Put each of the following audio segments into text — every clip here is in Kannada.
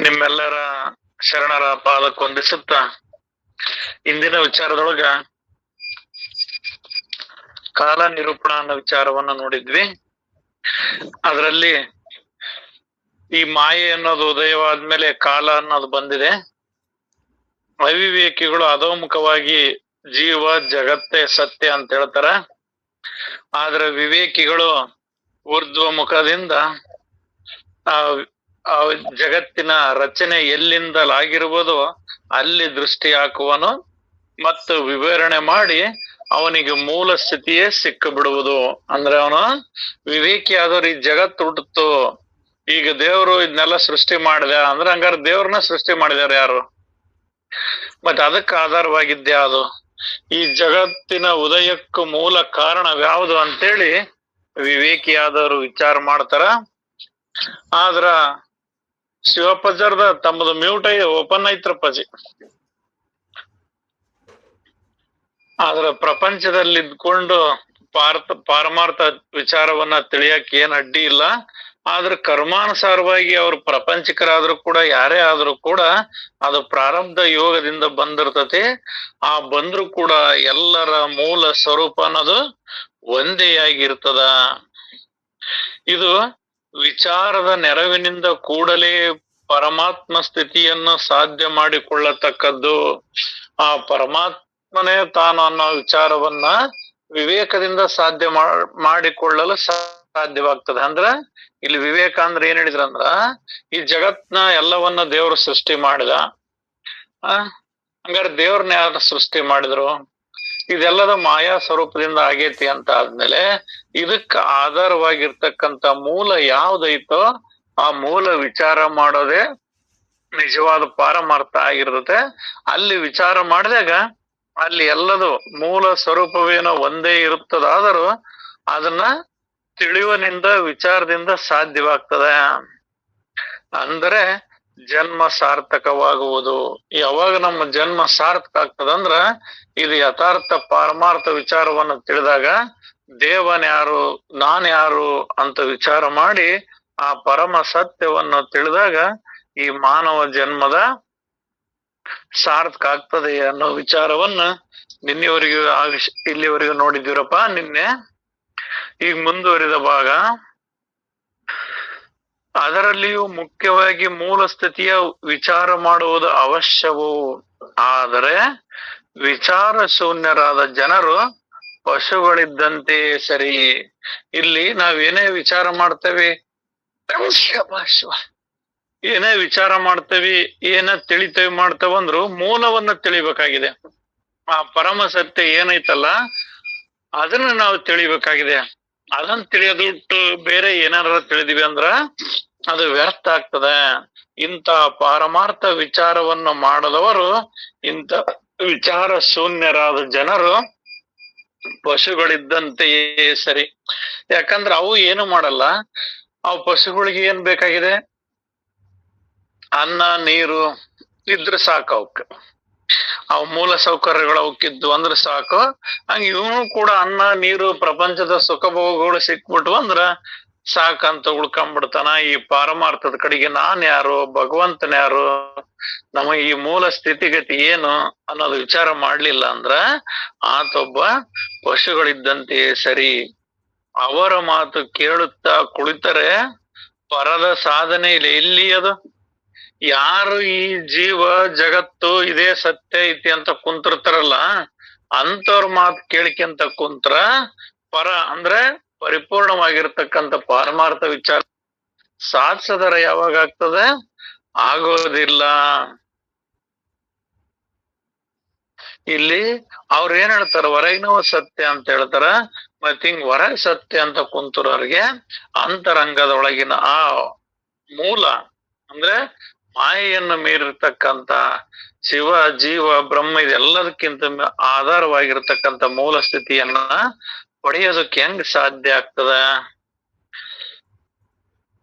ನಿಮ್ಮೆಲ್ಲರ ಶರಣರ ಪಾದಕ್ಕೊಂದಿಸುತ್ತ ಇಂದಿನ ವಿಚಾರದೊಳಗ ಕಾಲ ನಿರೂಪಣ ಅನ್ನೋ ವಿಚಾರವನ್ನ ನೋಡಿದ್ವಿ. ಅದರಲ್ಲಿ ಈ ಮಾಯೆ ಅನ್ನೋದು ಉದಯವಾದ್ಮೇಲೆ ಕಾಲ ಅನ್ನೋದು ಬಂದಿದೆ. ಅವಿವೇಕಿಗಳು ಅಧೋಮುಖವಾಗಿ ಜೀವ ಜಗತ್ತೇ ಸತ್ಯ ಅಂತ ಹೇಳ್ತಾರ. ಆದ್ರೆ ವಿವೇಕಿಗಳು ಊರ್ಧ್ವ ಮುಖದಿಂದ ಆ ಜಗತ್ತಿನ ರಚನೆ ಎಲ್ಲಿಂದಲಾಗಿರುವುದು ಅಲ್ಲಿ ದೃಷ್ಟಿ ಹಾಕುವನು ಮತ್ತು ವಿವರಣೆ ಮಾಡಿ ಅವನಿಗೆ ಮೂಲ ಸ್ಥಿತಿಯೇ ಸಿಕ್ಕ ಬಿಡುವುದು. ಅಂದ್ರೆ ಅವನು ವಿವೇಕಿ ಆದವ್ರು ಈ ಜಗತ್ತು ಹುಟ್ಟಿತು, ಈಗ ದೇವ್ರು ಇದನ್ನೆಲ್ಲ ಸೃಷ್ಟಿ ಮಾಡಿದ ಅಂದ್ರೆ ಹಂಗಾರೆ ದೇವ್ರನ್ನ ಸೃಷ್ಟಿ ಮಾಡಿದಾರೆ ಯಾರು? ಮತ್ತೆ ಅದಕ್ಕೆ ಆಧಾರವಾಗಿದ್ದೆ ಅದು ಈ ಜಗತ್ತಿನ ಉದಯಕ್ಕೂ ಮೂಲ ಕಾರಣವ್ಯಾವುದು ಅಂತೇಳಿ ವಿವೇಕಿಯಾದವರು ವಿಚಾರ ಮಾಡ್ತಾರ. ಆದ್ರ ಶಿವಪ್ಪಜರ್ದ ತಮ್ಮದು ಮ್ಯೂಟ್ ಓಪನ್ ಐತ್ರಪ್ಪಾಜಿ. ಆದ್ರ ಪ್ರಪಂಚದಲ್ಲಿ ಇದ್ಕೊಂಡು ಪಾರಮಾರ್ಥ ವಿಚಾರವನ್ನ ತಿಳಿಯಕ್ ಏನ್ ಅಡ್ಡಿ ಇಲ್ಲ. ಆದ್ರ ಕರ್ಮಾನುಸಾರವಾಗಿ ಅವ್ರು ಪ್ರಪಂಚಿಕರಾದ್ರೂ ಕೂಡ ಯಾರೇ ಆದ್ರೂ ಕೂಡ ಅದು ಪ್ರಾರಬ್ಧ ಯೋಗದಿಂದ ಬಂದಿರ್ತತಿ. ಆ ಬಂದ್ರು ಕೂಡ ಎಲ್ಲರ ಮೂಲ ಸ್ವರೂಪ ಅನ್ನೋದು ಒಂದೇ ಆಗಿರ್ತದ. ಇದು ವಿಚಾರದ ನೆರವಿನಿಂದ ಕೂಡಲೇ ಪರಮಾತ್ಮ ಸ್ಥಿತಿಯನ್ನು ಸಾಧ್ಯ ಮಾಡಿಕೊಳ್ಳತಕ್ಕದ್ದು. ಆ ಪರಮಾತ್ಮನೇ ತಾನು ಅನ್ನೋ ವಿಚಾರವನ್ನ ವಿವೇಕದಿಂದ ಸಾಧ್ಯ ಮಾಡಿಕೊಳ್ಳಲು ಸಾಧ್ಯವಾಗ್ತದೆ. ಅಂದ್ರ ಇಲ್ಲಿ ವಿವೇಕ ಅಂದ್ರೆ ಏನ್ ಹೇಳಿದ್ರಂದ್ರ, ಈ ಜಗತ್ನ ಎಲ್ಲವನ್ನ ದೇವ್ರು ಸೃಷ್ಟಿ ಮಾಡಿದ. ಹಂಗಾರೆ ದೇವ್ರನ್ನ ಯಾರು ಸೃಷ್ಟಿ ಮಾಡಿದ್ರು? ಇದೆಲ್ಲದ ಮಾಯಾ ಸ್ವರೂಪದಿಂದ ಆಗೇತಿ ಅಂತ ಆದ್ಮೇಲೆ ಇದಕ್ಕ ಆಧಾರವಾಗಿರ್ತಕ್ಕಂಥ ಮೂಲ ಯಾವ್ದೈತೋ ಆ ಮೂಲ ವಿಚಾರ ಮಾಡೋದೇ ನಿಜವಾದ ಪಾರಮಾರ್ಥ ಆಗಿರ್ತದೆ. ಅಲ್ಲಿ ವಿಚಾರ ಮಾಡಿದಾಗ ಅಲ್ಲಿ ಎಲ್ಲದು ಮೂಲ ಸ್ವರೂಪವೇನೋ ಒಂದೇ ಇರುತ್ತದಾದರೂ ಅದನ್ನ ತಿಳಿವನಿಂದ ವಿಚಾರದಿಂದ ಸಾಧ್ಯವಾಗ್ತದೆ. ಅಂದರೆ ಜನ್ಮ ಸಾರ್ಥಕವಾಗುವುದು. ಯಾವಾಗ ನಮ್ಮ ಜನ್ಮ ಸಾರ್ಥಕ ಆಗ್ತದಂದ್ರ ಇದು ಯಥಾರ್ಥ ಪಾರಮಾರ್ಥ ವಿಚಾರವನ್ನು ತಿಳಿದಾಗ ದೇವನ್ಯಾರು ನಾನ್ಯಾರು ಅಂತ ವಿಚಾರ ಮಾಡಿ ಆ ಪರಮ ಸತ್ಯವನ್ನು ತಿಳಿದಾಗ ಈ ಮಾನವ ಜನ್ಮದ ಸಾರ್ಥಕ ಆಗ್ತದೆ ಅನ್ನೋ ವಿಚಾರವನ್ನ ನಿನ್ನೆವರೆಗೂ ಇಲ್ಲಿವರೆಗೂ ನೋಡಿದ್ದೀರಪ್ಪ. ನಿನ್ನೆ ಈಗ ಮುಂದುವರಿದ ಭಾಗ. ಅದರಲ್ಲಿಯೂ ಮುಖ್ಯವಾಗಿ ಮೂಲ ಸ್ಥಿತಿಯ ವಿಚಾರ ಮಾಡುವುದು ಅವಶ್ಯವು. ಆದರೆ ವಿಚಾರ ಶೂನ್ಯರಾದ ಜನರು ಪಶುಗಳಿದ್ದಂತೆ ಸರಿ. ಇಲ್ಲಿ ನಾವೇನೇ ವಿಚಾರ ಮಾಡ್ತೇವೆ, ಏನೇ ವಿಚಾರ ಮಾಡ್ತೇವಿ, ಏನ ತಿಳಿತೇವೆ ಮಾಡ್ತೇವಂದ್ರು ಮೂಲವನ್ನ ತಿಳಿಬೇಕಾಗಿದೆ. ಆ ಪರಮ ಸತ್ಯ ಏನೈತಲ್ಲ ಅದನ್ನ ನಾವು ತಿಳಿಬೇಕಾಗಿದೆ. ಅದನ್ನ ತಿಳಿಯೋದಿಟ್ಟು ಬೇರೆ ಏನಾರ ತಿಳಿದಿವಿ ಅಂದ್ರ ಅದು ವ್ಯರ್ಥ ಆಗ್ತದೆ. ಇಂಥ ಪಾರಮಾರ್ಥ ವಿಚಾರವನ್ನು ಮಾಡದವರು, ಇಂಥ ವಿಚಾರ ಶೂನ್ಯರಾದ ಜನರು ಪಶುಗಳಿದ್ದಂತೆಯೇ ಸರಿ. ಯಾಕಂದ್ರೆ ಅವು ಏನು ಮಾಡಲ್ಲ. ಅವು ಪಶುಗಳಿಗೆ ಏನ್ ಬೇಕಾಗಿದೆ? ಅನ್ನ ನೀರು ಇದ್ರೆ ಸಾಕು ಅವಕ್ಕೆ. ಅವು ಮೂಲ ಸೌಕರ್ಯಗಳು ಅವಕ್ಕಿದ್ದು ಅಂದ್ರೆ ಸಾಕು. ಹಂಗ ಇವನು ಕೂಡ ಅನ್ನ ನೀರು ಪ್ರಪಂಚದ ಸುಖ ಭೋಗಗಳು ಸಿಕ್ಬಿಟ್ಟು ಅಂದ್ರ ಸಾಕಂತ ಉಳ್ಕೊಂಡ್ಬಿಡ್ತಾನ. ಈ ಪಾರಮಾರ್ಥದ ಕಡೆಗೆ ನಾನ್ ಯಾರು, ಭಗವಂತನ ಯಾರು, ನಮ್ಮ ಈ ಮೂಲ ಸ್ಥಿತಿಗತಿ ಏನು ಅನ್ನೋದು ವಿಚಾರ ಮಾಡ್ಲಿಲ್ಲ ಅಂದ್ರ ಆತೊಬ್ಬ ಪಶುಗಳಿದ್ದಂತೆಯೇ ಸರಿ. ಅವರ ಮಾತು ಕೇಳುತ್ತಾ ಕುಳಿತರೆ ಪರದ ಸಾಧನೆ ಇಲ್ಲ. ಎಲ್ಲಿ ಅದು? ಯಾರು ಈ ಜೀವ ಜಗತ್ತು ಇದೇ ಸತ್ಯ ಐತಿ ಅಂತ ಕುಂತಿರ್ತಾರಲ್ಲ ಅಂತವ್ರ ಮಾತು ಕೇಳಿಕೆಂತ ಕುಂತ್ರ ಪರ ಅಂದ್ರೆ ಪರಿಪೂರ್ಣವಾಗಿರ್ತಕ್ಕಂಥ ಪಾರಮಾರ್ಥ ವಿಚಾರ ಸಾಧಿಸದರ ಯಾವಾಗ ಆಗ್ತದೆ? ಆಗೋದಿಲ್ಲ. ಇಲ್ಲಿ ಅವ್ರ ಏನ್ ಹೇಳ್ತಾರ? ಹೊರಗಿನವ ಸತ್ಯ ಅಂತ ಹೇಳ್ತಾರ. ಮತ್ ಹಿಂಗ್ ಹೊರಗ್ ಸತ್ಯ ಅಂತ ಕುಂತರವ್ರಿಗೆ ಅಂತರಂಗದೊಳಗಿನ ಆ ಮೂಲ ಅಂದ್ರೆ ಮಾಯೆಯನ್ನು ಮೀರಿರ್ತಕ್ಕಂಥ ಶಿವ ಜೀವ ಬ್ರಹ್ಮ ಇದೆಲ್ಲದಕ್ಕಿಂತ ಆಧಾರವಾಗಿರ್ತಕ್ಕಂಥ ಮೂಲ ಸ್ಥಿತಿಯನ್ನ ಪಡೆಯೋದಕ್ಕೆ ಹೆಂಗ್ ಸಾಧ್ಯ ಆಗ್ತದ?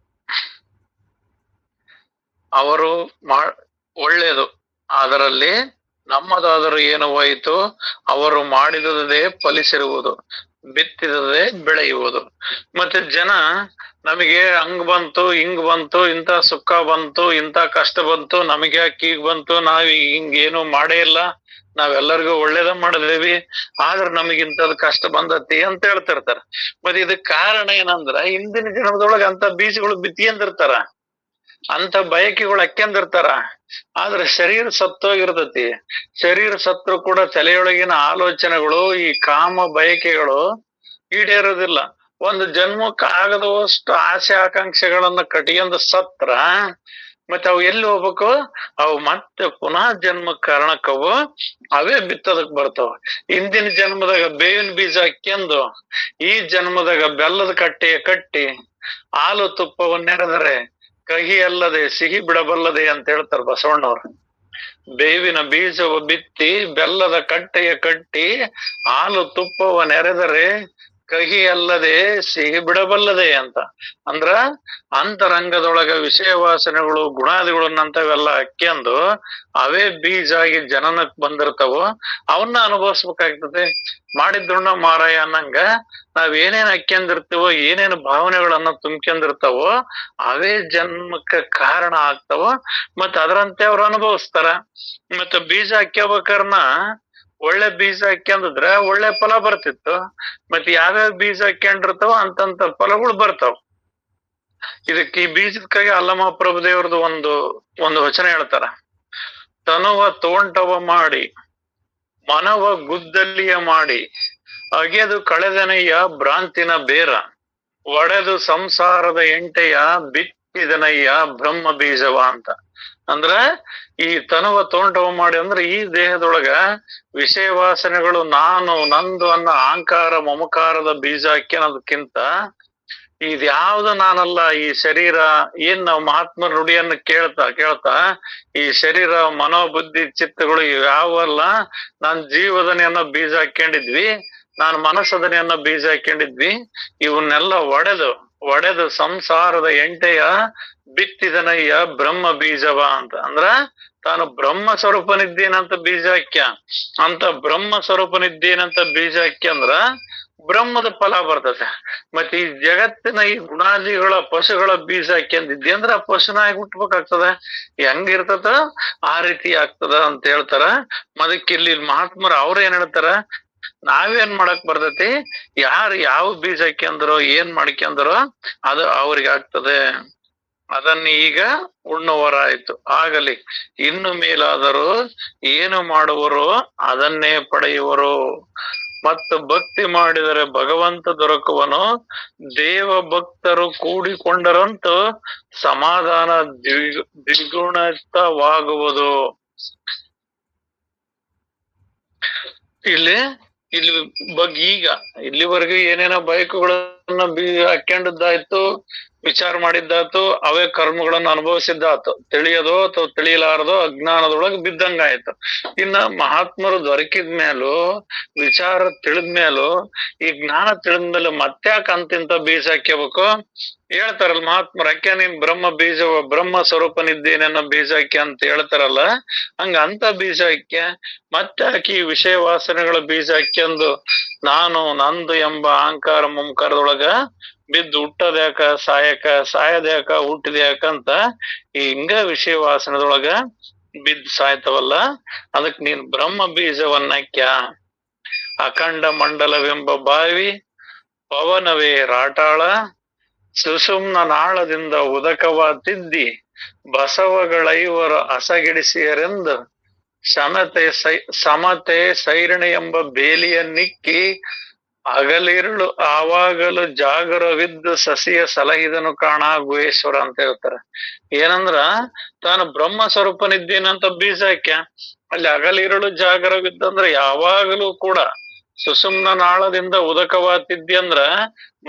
ಅವರು ಒಳ್ಳೇದು, ಅದರಲ್ಲಿ ನಮ್ಮದಾದರೂ ಏನು ಹೋಯಿತು, ಅವರು ಮಾಡಿದುದೇ ಫಲಿಸಿರುವುದು. ಬಿತ್ತಿದರೆ ಬೆಳೆಯುವುದು. ಮತ್ತೆ ಜನ ನಮಗೆ ಹಂಗ್ ಬಂತು ಹಿಂಗ್ ಬಂತು, ಇಂಥ ಸುಖ ಬಂತು, ಇಂಥ ಕಷ್ಟ ಬಂತು, ನಮಗೆ ಯಾಕೆ ಈಗ ಬಂತು, ನಾವ್ ಹಿಂಗೇನು ಮಾಡೇ ಇಲ್ಲ, ನಾವೆಲ್ಲರಿಗೂ ಒಳ್ಳೇದ ಮಾಡಿದೇವಿ, ಆದ್ರ ನಮಗಿಂತದ್ ಕಷ್ಟ ಬಂದತಿ ಅಂತ ಹೇಳ್ತಿರ್ತಾರ. ಮತ್ತೆ ಇದಕ್ ಕಾರಣ ಏನಂದ್ರ ಹಿಂದಿನ ಜನ್ಮದೊಳಗ ಅಂತ ಬೀಜಗಳು ಬಿತ್ಕೊಂಡಿರ್ತಾರ, ಅಂತ ಬಯಕೆಗಳು ಅಕ್ಕೊಂಡಿರ್ತಾರ. ಆದ್ರೆ ಶರೀರ ಸತ್ತೋಗಿರ್ತತಿ. ಶರೀರ ಸತ್ರು ಕೂಡ ತಲೆಯೊಳಗಿನ ಆಲೋಚನೆಗಳು, ಈ ಕಾಮ ಬಯಕೆಗಳು ಈಡೇರೋದಿಲ್ಲ. ಒಂದು ಜನ್ಮಕ್ಕೆ ಆಗದವಷ್ಟು ಆಸೆ ಆಕಾಂಕ್ಷೆಗಳನ್ನ ಕಟ್ಕೊಂಡು ಸತ್ರ ಮತ್ತೆ ಅವು ಎಲ್ಲಿ ಹೋಗ್ಬೇಕು? ಅವು ಮತ್ತೆ ಪುನಃ ಜನ್ಮ ಕಾರಣಕ್ಕವು ಅವೇ ಬಿತ್ತದಕ್ ಬರ್ತಾವ. ಹಿಂದಿನ ಜನ್ಮದಾಗ ಬೇವಿನ ಬೀಜ ಹಾಕ್ಯಂದು ಈ ಜನ್ಮದಾಗ ಬೆಲ್ಲದ ಕಟ್ಟೆಯ ಕಟ್ಟಿ ಹಾಲು ತುಪ್ಪವನ್ನೆರೆದರೆ ಕಹಿ ಅಲ್ಲದೆ ಸಿಹಿ ಬಿಡಬಲ್ಲದೆ ಅಂತ ಹೇಳ್ತಾರ ಬಸವಣ್ಣವ್ರು. ಬೇವಿನ ಬೀಜವ ಬಿತ್ತಿ ಬೆಲ್ಲದ ಕಟ್ಟೆಯ ಕಟ್ಟಿ ಹಾಲು ತುಪ್ಪವ ನೆರೆದರೆ ಕಹಿ ಅಲ್ಲದೆ ಸಿಹಿ ಬಿಡಬಲ್ಲದೆ ಅಂತ. ಅಂದ್ರ ಅಂತರಂಗದೊಳಗ ವಿಷಯ ವಾಸನೆಗಳು ಗುಣಾದಿಗಳನ್ನಂತವೆಲ್ಲ ಹಾಕ್ಯಂದು ಅವೇ ಬೀಜ ಆಗಿ ಜನನಕ್ ಬಂದಿರ್ತಾವೋ ಅವನ್ನ ಅನುಭವಿಸ್ಬೇಕಾಗ್ತದೆ. ಮಾಡಿದ್ದುಣ್ಣ ಮಾರಾಯ ಅನ್ನಂಗ ನಾವ್ ಏನೇನ್ ಹಾಕ್ಯಂದಿರ್ತೀವೋ, ಏನೇನು ಭಾವನೆಗಳನ್ನ ತುಂಬ್ಕೊಂಡಿರ್ತಾವೋ ಅವೇ ಜನ್ಮಕ್ಕೆ ಕಾರಣ ಆಗ್ತಾವ. ಮತ್ತ ಅದರಂತೆ ಅವ್ರು ಅನುಭವಿಸ್ತಾರ. ಮತ್ತ ಬೀಜ ಹಾಕ್ಯಬೇಕಾರ್ನ ಒಳ್ಳೆ ಬೀಜ ಹಾಕ್ಯಂದಿದ್ರ ಒಳ್ಳೆ ಫಲ ಬರ್ತಿತ್ತು. ಮತ್ತೆ ಯಾವ್ಯಾವ ಬೀಜ ಹಾಕ್ಯಂಡಿರ್ತಾವ ಅಂತಂತ ಫಲಗಳು ಬರ್ತಾವ. ಇದಕ್ಕೆ ಈ ಬೀಜದಕ್ಕಾಗಿ ಅಲ್ಲಮ ಪ್ರಭುದೇವ್ರದ್ದು ಒಂದು ವಚನ ಹೇಳ್ತಾರ. ತನುವ ತೋಂಟವ ಮಾಡಿ ಮನವ ಗುದ್ದಲಿಯ ಮಾಡಿ ಅಗೆದು ಕಳೆದನೆಯ ಭ್ರಾಂತಿನ ಬೇರ ಒಡೆದು ಸಂಸಾರದ ಎಂಟೆಯ ಬಿತ್ತಿದನಯ್ಯ ಬ್ರಹ್ಮ ಬೀಜವ ಅಂತ. ಅಂದ್ರ ಈ ತನುವ ತೋಂಟವ ಮಾಡಿ ಅಂದ್ರೆ ಈ ದೇಹದೊಳಗ ವಿಷಯ ವಾಸನೆಗಳು ನಾನು ನಂದು ಅನ್ನೋ ಅಹಂಕಾರ ಮಮಕಾರದ ಬೀಜ ಹಾಕ್ಯನೋದಕ್ಕಿಂತ ಇದ್ಯಾವ್ದು ನಾನಲ್ಲ, ಈ ಶರೀರ ಏನ್ ನಾವು ಮಹಾತ್ಮರ ನುಡಿಯನ್ನ ಕೇಳ್ತಾ ಈ ಶರೀರ ಮನೋಬುದ್ಧಿ ಚಿತ್ತಗಳು ಯಾವಲ್ಲ, ನಾನ್ ಜೀವದನೆಯನ್ನ ಬೀಜ ಹಾಕೊಂಡಿದ್ವಿ, ನಾನು ಮನಸ್ಸದನೆಯನ್ನ ಬೀಜ ಹಾಕೊಂಡಿದ್ವಿ, ಇವನ್ನೆಲ್ಲ ಒಡೆದು ಸಂಸಾರದ ಎಂಟೆಯ ಬಿತ್ತಿದನಯ್ಯ ಬ್ರಹ್ಮ ಬೀಜವ ಅಂತ. ಅಂದ್ರ ತಾನು ಬ್ರಹ್ಮ ಸ್ವರೂಪನಿದ್ದೇನಂತ ಬೀಜ ಹಾಕ್ಯ. ಅಂತ ಬ್ರಹ್ಮ ಸ್ವರೂಪನಿದ್ದೇನಂತ ಬೀಜ ಹಾಕ್ಯ ಅಂದ್ರ ಬ್ರಹ್ಮದ ಫಲ ಬರ್ತದೆ. ಮತ್ತೆ ಈ ಜಗತ್ತಿನ ಈ ಗುಣಾದಿಗಳ ಪಶುಗಳ ಬೀಜ ಹಾಕ್ಯಂದಿದ್ದಿ ಅಂದ್ರ ಆ ಪಶುನಾಗಿ ಹುಟ್ಬೇಕಾಗ್ತದ. ಹೆಂಗಿರ್ತದ ಆ ರೀತಿ ಆಗ್ತದ ಅಂತ ಹೇಳ್ತಾರ. ಅದಕ್ಕೆ ಇಲ್ಲಿ ಮಹಾತ್ಮರು ಅವ್ರ ಏನ್ ಹೇಳ್ತಾರ, ನಾವೇನ್ ಮಾಡಕ್ ಬರ್ತೈತಿ, ಯಾರು ಯಾವ ಬೀಜ ಹಾಕ್ಯಂದ್ರೋ ಏನ್ ಮಾಡ್ಕ್ಯಂದ್ರೋ ಅದು ಅವ್ರಿಗೆ ಆಗ್ತದೆ. ಅದನ್ನ ಈಗ ಉಣ್ಣುವರಾಯ್ತು ಆಗಲಿ, ಇನ್ನು ಮೇಲಾದರೂ ಏನು ಮಾಡುವರೋ ಅದನ್ನೇ ಪಡೆಯುವರು. ಮತ್ತು ಭಕ್ತಿ ಮಾಡಿದರೆ ಭಗವಂತ ದೊರಕುವನು, ದೇವ ಭಕ್ತರು ಕೂಡಿಕೊಂಡರಂತೂ ಸಮಾಧಾನ ದ್ವಿಗುಣಿತವಾಗುವುದು. ಇಲ್ಲಿ ಈಗ ಇಲ್ಲಿವರೆಗೂ ಏನೇನೋ ಬಯಕುಗಳನ್ನ ಹಾಕ್ಯಂಡದ್ದಾಯ್ತು, ವಿಚಾರ ಮಾಡಿದ್ದಾಯ್ತು, ಅವೇ ಕರ್ಮಗಳನ್ನ ಅನುಭವಿಸಿದ್ದಾಯ್ತು. ತಿಳಿಯದೋ ಅಥವಾ ತಿಳಿಯಲಾರದೋ ಅಜ್ಞಾನದೊಳಗೆ ಬಿದ್ದಂಗಾಯ್ತು. ಇನ್ನ ಮಹಾತ್ಮರು ದೊರಕಿದ್ಮೇಲೂ ವಿಚಾರ ತಿಳಿದ್ಮೇಲೂ ಈ ಜ್ಞಾನ ತಿಳಿದ್ಮೇಲೆ ಮತ್ತ್ಯಾಕ ಅಂತಿಂತ ಬೀಜ ಹಾಕ್ಯಬೇಕು? ಹೇಳ್ತಾರಲ್ಲ ಮಹಾತ್ಮರು, ಯಾಕೆ ನೀನ್ ಬ್ರಹ್ಮ ಬೀಜವ ಬ್ರಹ್ಮ ಸ್ವರೂಪನಿದ್ದೇನೆನ್ನ ಬೀಜ ಹಾಕ್ಯ ಅಂತ ಹೇಳ್ತಾರಲ್ಲ, ಹಂಗ ಅಂತ ಬೀಜ ಹಾಕ್ಯ ಮತ್ತೆ ಹಾಕಿ ವಿಷಯ ವಾಸನೆಗಳ ಬೀಜ ಹಾಕ್ಯಂದು ನಾನು ನಂದು ಎಂಬ ಅಹಂಕಾರ ಮಮಕಾರದೊಳಗ ಬಿದ್ದು ಹುಟ್ಟದ್ಯಾಕ ಸಾಯದ್ಯಾಕ ಹುಟ್ಟಿದ್ಯಾಕಂತ ಹಿಂಗ ವಿಷಯ ವಾಸನದೊಳಗ ಬಿದ್ದು ಸಾಯ್ತವಲ್ಲ, ಅದಕ್ ನೀನ್ ಬ್ರಹ್ಮ ಬೀಜವನ್ನಕ್ಯ. ಅಖಂಡ ಮಂಡಲವೆಂಬ ಬಾವಿ ಪವನವೇ ರಾಟಾಳ, ಸುಷುಮ್ನ ನಾಳದಿಂದ ಉದಕವ ತಿದ್ದಿ ಬಸವಗಳೈವರು ಅಸಗಿಡಿಸಿಯರೆಂದು ಸಮತೆ ಸೈರಣೆ ಎಂಬ ಬೇಲಿಯ ನಿಕ್ಕಿ ಹಗಲಿರುಳು ಆವಾಗಲು ಜಾಗರವಿದ್ದು ಸಸಿಯ ಸಲಹಿದನು ಕಾಣ ಗುಹೇಶ್ವರ ಅಂತ ಹೇಳ್ತಾರ. ಏನಂದ್ರ ತಾನು ಬ್ರಹ್ಮ ಸ್ವರೂಪನಿದ್ದೇನಂತ ಬೀಜ ಹಾಕ್ಯ, ಅಲ್ಲಿ ಹಗಲಿರುಳು ಜಾಗರವಿದ್ದಂದ್ರ ಯಾವಾಗಲೂ ಕೂಡ ಸುಷುಮ್ನ ನಾಳದಿಂದ ಉದಕವಾತಿದ್ದಿ ಅಂದ್ರ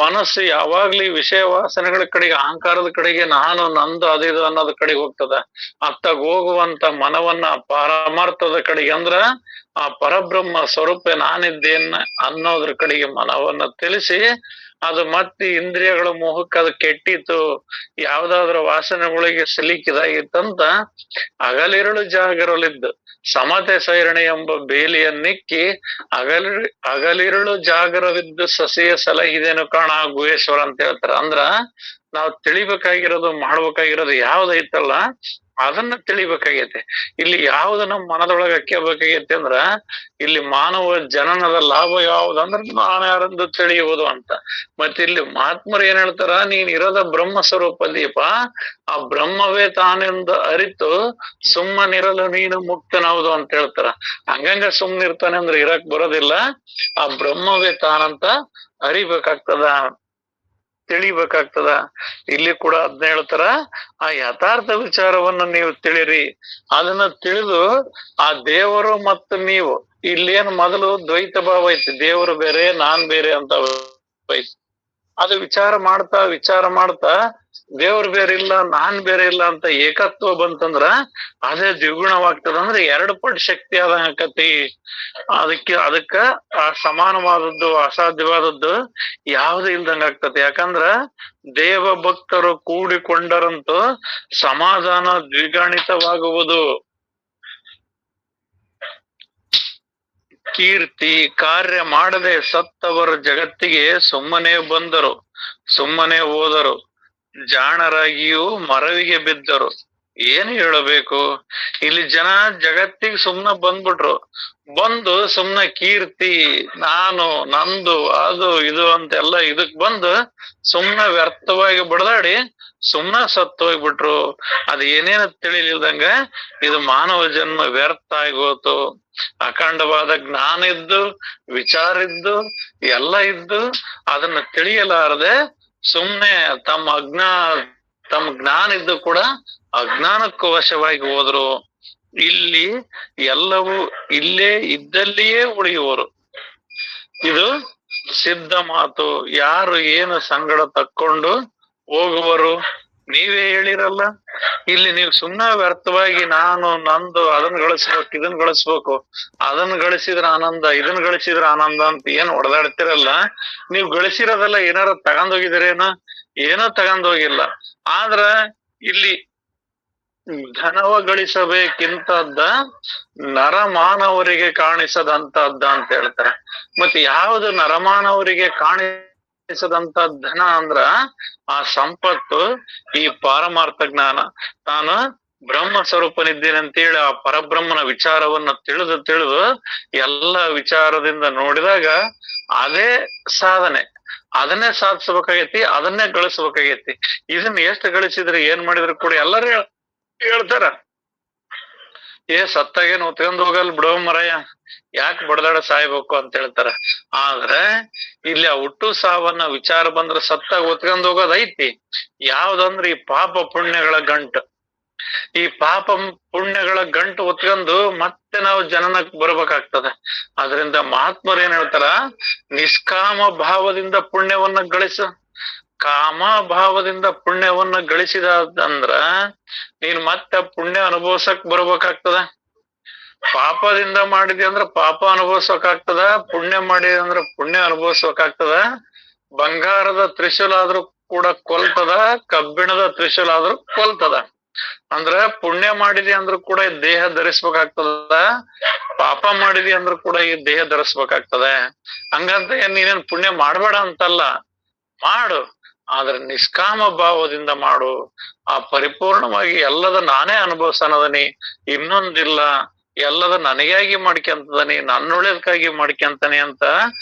ಮನಸ್ಸು ಯಾವಾಗ್ಲೂ ವಿಷಯ ವಾಸನೆಗಳ ಕಡೆಗೆ ಅಹಂಕಾರದ ಕಡೆಗೆ ನಾನು ನಂದು ಅದಿದು ಅನ್ನೋದ್ ಕಡೆಗೆ ಹೋಗ್ತದ. ಅತ್ತಾಗ ಹೋಗುವಂತ ಮನವನ್ನ ಪಾರಮಾರ್ಥದ ಕಡೆಗೆ ಅಂದ್ರ ಆ ಪರಬ್ರಹ್ಮ ಸ್ವರೂಪ ನಾನಿದ್ದೇನ ಅನ್ನೋದ್ರ ಕಡೆಗೆ ಮನವನ್ನ ತಿಳಿಸಿ ಅದು ಮತ್ತೆ ಇಂದ್ರಿಯಗಳ ಮೋಹಕ್ಕೆ ಅದು ಕೆಟ್ಟಿತು, ಯಾವ್ದಾದ್ರ ವಾಸನೆಗಳಿಗೆ ಸಿಲುಕಿದಾಗಿತ್ತಂತ ಹಗಲಿರುಳು ಜಾಗರಲಿದ್ದು ಸಮತೆ ಸೈರಣೆ ಎಂಬ ಬೇಲಿಯನ್ನಿಕ್ಕಿ ಹಗಲಿರುಳು ಜಾಗರವಿದ್ದು ಸಸಿಯ ಸಲಹಿದೇನು ಕಾಣ ಗುಹೇಶ್ವರ ಅಂತ ಹೇಳ್ತಾರ. ಅಂದ್ರ ನಾವ್ ತಿಳಿಬೇಕಾಗಿರೋದು ಮಾಡ್ಬೇಕಾಗಿರೋದು ಯಾವ್ದೈತಲ್ಲ ಅದನ್ನ ತಿಳಿಬೇಕಾಗೈತೆ. ಇಲ್ಲಿ ಯಾವ್ದು ನಮ್ ಮನದೊಳಗೆ ಅಕ್ಕಬೇಕಾಗೈತಿ ಅಂದ್ರ ಇಲ್ಲಿ ಮಾನವ ಜನನದ ಲಾಭ ಯಾವ್ದಂದ್ರ ನಾನು ಯಾರಂದು ತಿಳಿಯುವುದು ಅಂತ. ಮತ್ತೆ ಇಲ್ಲಿ ಮಹಾತ್ಮರು ಏನ್ ಹೇಳ್ತಾರ, ನೀನ್ ಇರೋದ ಬ್ರಹ್ಮ ಸ್ವರೂಪ ದೀಪ, ಆ ಬ್ರಹ್ಮವೇ ತಾನೆಂದು ಅರಿತು ಸುಮ್ಮನಿರಲು ನೀನು ಮುಕ್ತನೌದು ಅಂತ ಹೇಳ್ತಾರ. ಹಂಗಂಗ ಸುಮ್ಮನಿರ್ತಾನೆ ಅಂದ್ರೆ ಇರಕ್ ಬರೋದಿಲ್ಲ, ಆ ಬ್ರಹ್ಮವೇ ತಾನಂತ ಅರಿಬೇಕಾಗ್ತದ, ತಿಳಿಬೇಕಾಗ್ತದ. ಇಲ್ಲಿ ಕೂಡ ಅದ್ನ ಹೇಳ್ತಾರ, ಆ ಯಥಾರ್ಥ ವಿಚಾರವನ್ನು ನೀವು ತಿಳಿರಿ. ಅದನ್ನ ತಿಳಿದು ಆ ದೇವರು ಮತ್ತು ನೀವು ಇಲ್ಲೇನ್ ಮೊದಲು ದ್ವೈತ ಭಾವ ಐತಿ, ದೇವರು ಬೇರೆ ನಾನ್ ಬೇರೆ ಅಂತ ಐತಿ. ಅದು ವಿಚಾರ ಮಾಡ್ತಾ ದೇವ್ರು ಬೇರೆ ಇಲ್ಲ ನಾನ್ ಬೇರೆ ಇಲ್ಲ ಅಂತ ಏಕತ್ವ ಬಂತಂದ್ರ ಅದೇ ದ್ವಿಗುಣವಾಗ್ತದ. ಅಂದ್ರೆ 2 ಪಟ್ಟು ಶಕ್ತಿ ಆದಂಗತಿ. ಅದಕ್ಕ ಆ ಸಮಾನವಾದದ್ದು ಅಸಾಧ್ಯವಾದದ್ದು ಯಾವ್ದು ಇಲ್ದಂಗ ಆಗ್ತದೆ. ಯಾಕಂದ್ರ ದೇವ ಭಕ್ತರು ಕೂಡಿಕೊಂಡರಂತೂ ಸಮಾಧಾನ ದ್ವಿಗಣಿತವಾಗುವುದು. ಕೀರ್ತಿ ಕಾರ್ಯ ಮಾಡದೆ ಸತ್ತವರು ಜಗತ್ತಿಗೆ ಸುಮ್ಮನೆ ಬಂದರು, ಸುಮ್ಮನೆ ಹೋದರು, ಜಾಣರಾಗಿಯೂ ಮರವಿಗೆ ಬಿದ್ದರು. ಏನು ಹೇಳಬೇಕು? ಇಲ್ಲಿ ಜನ ಜಗತ್ತಿಗೆ ಸುಮ್ನೆ ಬಂದ್ಬಿಟ್ರು, ಬಂದು ಸುಮ್ನೆ ಕೀರ್ತಿ ನಾನು ನಂದು ಅದು ಇದು ಅಂತೆಲ್ಲ ಇದಕ್ ಬಂದು ಸುಮ್ನೆ ವ್ಯರ್ಥವಾಗಿ ಬಡದಾಡಿ ಸುಮ್ನೆ ಸತ್ತು ಹೋಗ್ಬಿಟ್ರು. ಅದ್ ಏನೇನು ತಿಳಿಲಿಲ್ದಂಗ ಇದು ಮಾನವ ಜನ್ಮ ವ್ಯರ್ಥ ಆಗೋತು. ಅಖಂಡವಾದ ಜ್ಞಾನ ಇದ್ದು ವಿಚಾರ ಇದ್ದು ಎಲ್ಲ ಇದ್ದು ಅದನ್ನ ತಿಳಿಯಲಾರದೆ ಸುಮ್ನೆ ತಮ್ಮ ಜ್ಞಾನ ಇದ್ದು ಕೂಡ ಅಜ್ಞಾನಕ್ಕೂ ವಶವಾಗಿ ಹೋದ್ರು. ಇಲ್ಲಿ ಎಲ್ಲವೂ ಇಲ್ಲೇ ಇದ್ದಲ್ಲಿಯೇ ಉಳಿಯುವರು. ಇದು ಸಿದ್ಧ ಮಾತು. ಯಾರು ಏನು ಸಂಗಡ ತಕ್ಕೊಂಡು ಹೋಗುವರು? ನೀವೇ ಹೇಳಿರಲ್ಲ. ಇಲ್ಲಿ ನೀವು ಸುಮ್ಮನೆ ವ್ಯರ್ಥವಾಗಿ ನಾನು ನಂದು ಅದನ್ನ ಗಳಿಸ್ಬೇಕು ಇದನ್ನ ಗಳಿಸ್ಬೇಕು, ಅದನ್ನ ಗಳಿಸಿದ್ರ ಆನಂದ ಇದನ್ನ ಗಳಿಸಿದ್ರ ಆನಂದ ಅಂತ ಏನ್ ಹೊಡೆದಾಡ್ತಿರಲ್ಲ. ನೀವು ಗಳಿಸಿರೋದೆಲ್ಲ ಏನಾರ ತಗೊಂಡೋಗಿದಿರೇನೋ? ಏನೋ ತಗೊಂಡೋಗಿಲ್ಲ. ಆದ್ರ ಇಲ್ಲಿ ಧನವ ಗಳಿಸಬೇಕಿಂತದ್ದ ನರಮಾನವರಿಗೆ ಕಾಣಿಸದಂತದ್ದ ಅಂತ ಹೇಳ್ತಾರೆ. ಮತ್ತೆ ಯಾವುದು ನರಮಾನವರಿಗೆ ಕಾಣಿಸದಂತ ಧನ ಅಂದ್ರ ಆ ಸಂಪತ್ತು, ಈ ಪಾರಮಾರ್ಥ ಜ್ಞಾನ. ನಾನು ಬ್ರಹ್ಮ ಸ್ವರೂಪನಿದ್ದೇನೆ ಅಂತೇಳಿ ಆ ಪರಬ್ರಹ್ಮನ ವಿಚಾರವನ್ನ ತಿಳಿದು ಎಲ್ಲ ವಿಚಾರದಿಂದ ನೋಡಿದಾಗ ಅದೇ ಸಾಧನೆ, ಅದನ್ನೇ ಸಾಧಿಸ್ಬೇಕಾಗೈತಿ, ಅದನ್ನೇ ಗಳಿಸ್ಬೇಕಾಗೈತಿ. ಇದನ್ನ ಎಷ್ಟು ಗಳಿಸಿದ್ರೆ ಏನ್ ಮಾಡಿದ್ರು ಕೂಡ ಎಲ್ಲರೂ ಹೇಳ್ತಾರ, ಸತ್ತಾಗೇನು ಹೊತ್ಕೊಂಡ್ ಹೋಗಲ್ ಬಿಡೋ ಮರಯ್ಯ, ಯಾಕೆ ಬಡದಾಡ ಸಾಯ್ಬೇಕು ಅಂತ ಹೇಳ್ತಾರ. ಆದ್ರೆ ಇಲ್ಲಿ ಆ ಹುಟ್ಟು ಸಾವನ್ನ ವಿಚಾರ ಬಂದ್ರೆ ಸತ್ತಾಗ ಹೊತ್ಕೊಂಡ್ ಹೋಗೋದೈತಿ. ಯಾವ್ದಂದ್ರೆ ಈ ಪಾಪ ಪುಣ್ಯಗಳ ಗಂಟು. ಈ ಪಾಪ ಪುಣ್ಯಗಳ ಗಂಟು ಹೊತ್ಕೊಂಡು ಮತ್ತೆ ನಾವು ಜನನಕ್ ಬರ್ಬೇಕಾಗ್ತದೆ. ಅದರಿಂದ ಮಹಾತ್ಮರು ಏನ್ ಹೇಳ್ತಾರ, ನಿಷ್ಕಾಮ ಭಾವದಿಂದ ಪುಣ್ಯವನ್ನ ಗಳಿಸು. ಕಾಮ ಭಾವದಿಂದ ಪುಣ್ಯವನ್ನ ಗಳಿಸಿದಂದ್ರ ನೀನ್ ಮತ್ತೆ ಪುಣ್ಯ ಅನುಭವಿಸಕ್ ಬರ್ಬೇಕಾಗ್ತದ. ಪಾಪದಿಂದ ಮಾಡಿದಿ ಅಂದ್ರ ಪಾಪ ಅನುಭವಿಸ್ಬೇಕಾಗ್ತದ, ಪುಣ್ಯ ಮಾಡಿದಿ ಅಂದ್ರ ಪುಣ್ಯ ಅನುಭವಿಸ್ಬೇಕಾಗ್ತದ. ಬಂಗಾರದ ತ್ರಿಶೂಲ ಆದ್ರೂ ಕೂಡ ಕೊಲ್ತದ, ಕಬ್ಬಿಣದ ತ್ರಿಶೂಲ ಆದ್ರೂ ಕೊಲ್ತದ. ಅಂದ್ರ ಪುಣ್ಯ ಮಾಡಿದಿ ಅಂದ್ರೂ ಕೂಡ ಈ ದೇಹ ಧರಿಸ್ಬೇಕಾಗ್ತದ, ಪಾಪ ಮಾಡಿದಿ ಅಂದ್ರೂ ಕೂಡ ಈ ದೇಹ ಧರಿಸ್ಬೇಕಾಗ್ತದ. ಹಂಗಂತ ನೀನೇನ್ ಪುಣ್ಯ ಮಾಡ್ಬೇಡ ಅಂತಲ್ಲ, ಮಾಡು, ಆದ್ರೆ ನಿಷ್ಕಾಮ ಭಾವದಿಂದ ಮಾಡು. ಆ ಪರಿಪೂರ್ಣವಾಗಿ ಎಲ್ಲದ ನಾನೇ ಅನುಭವಿಸನದನಿ, ಇನ್ನೊಂದಿಲ್ಲ, ಎಲ್ಲದ ನನಗಾಗಿ ಮಾಡ್ಕೊಂತದನಿ, ನನ್ನೊಳ್ಳೇದಕ್ಕಾಗಿ ಮಾಡ್ಕೊಂತಾನೆ ಅಂತ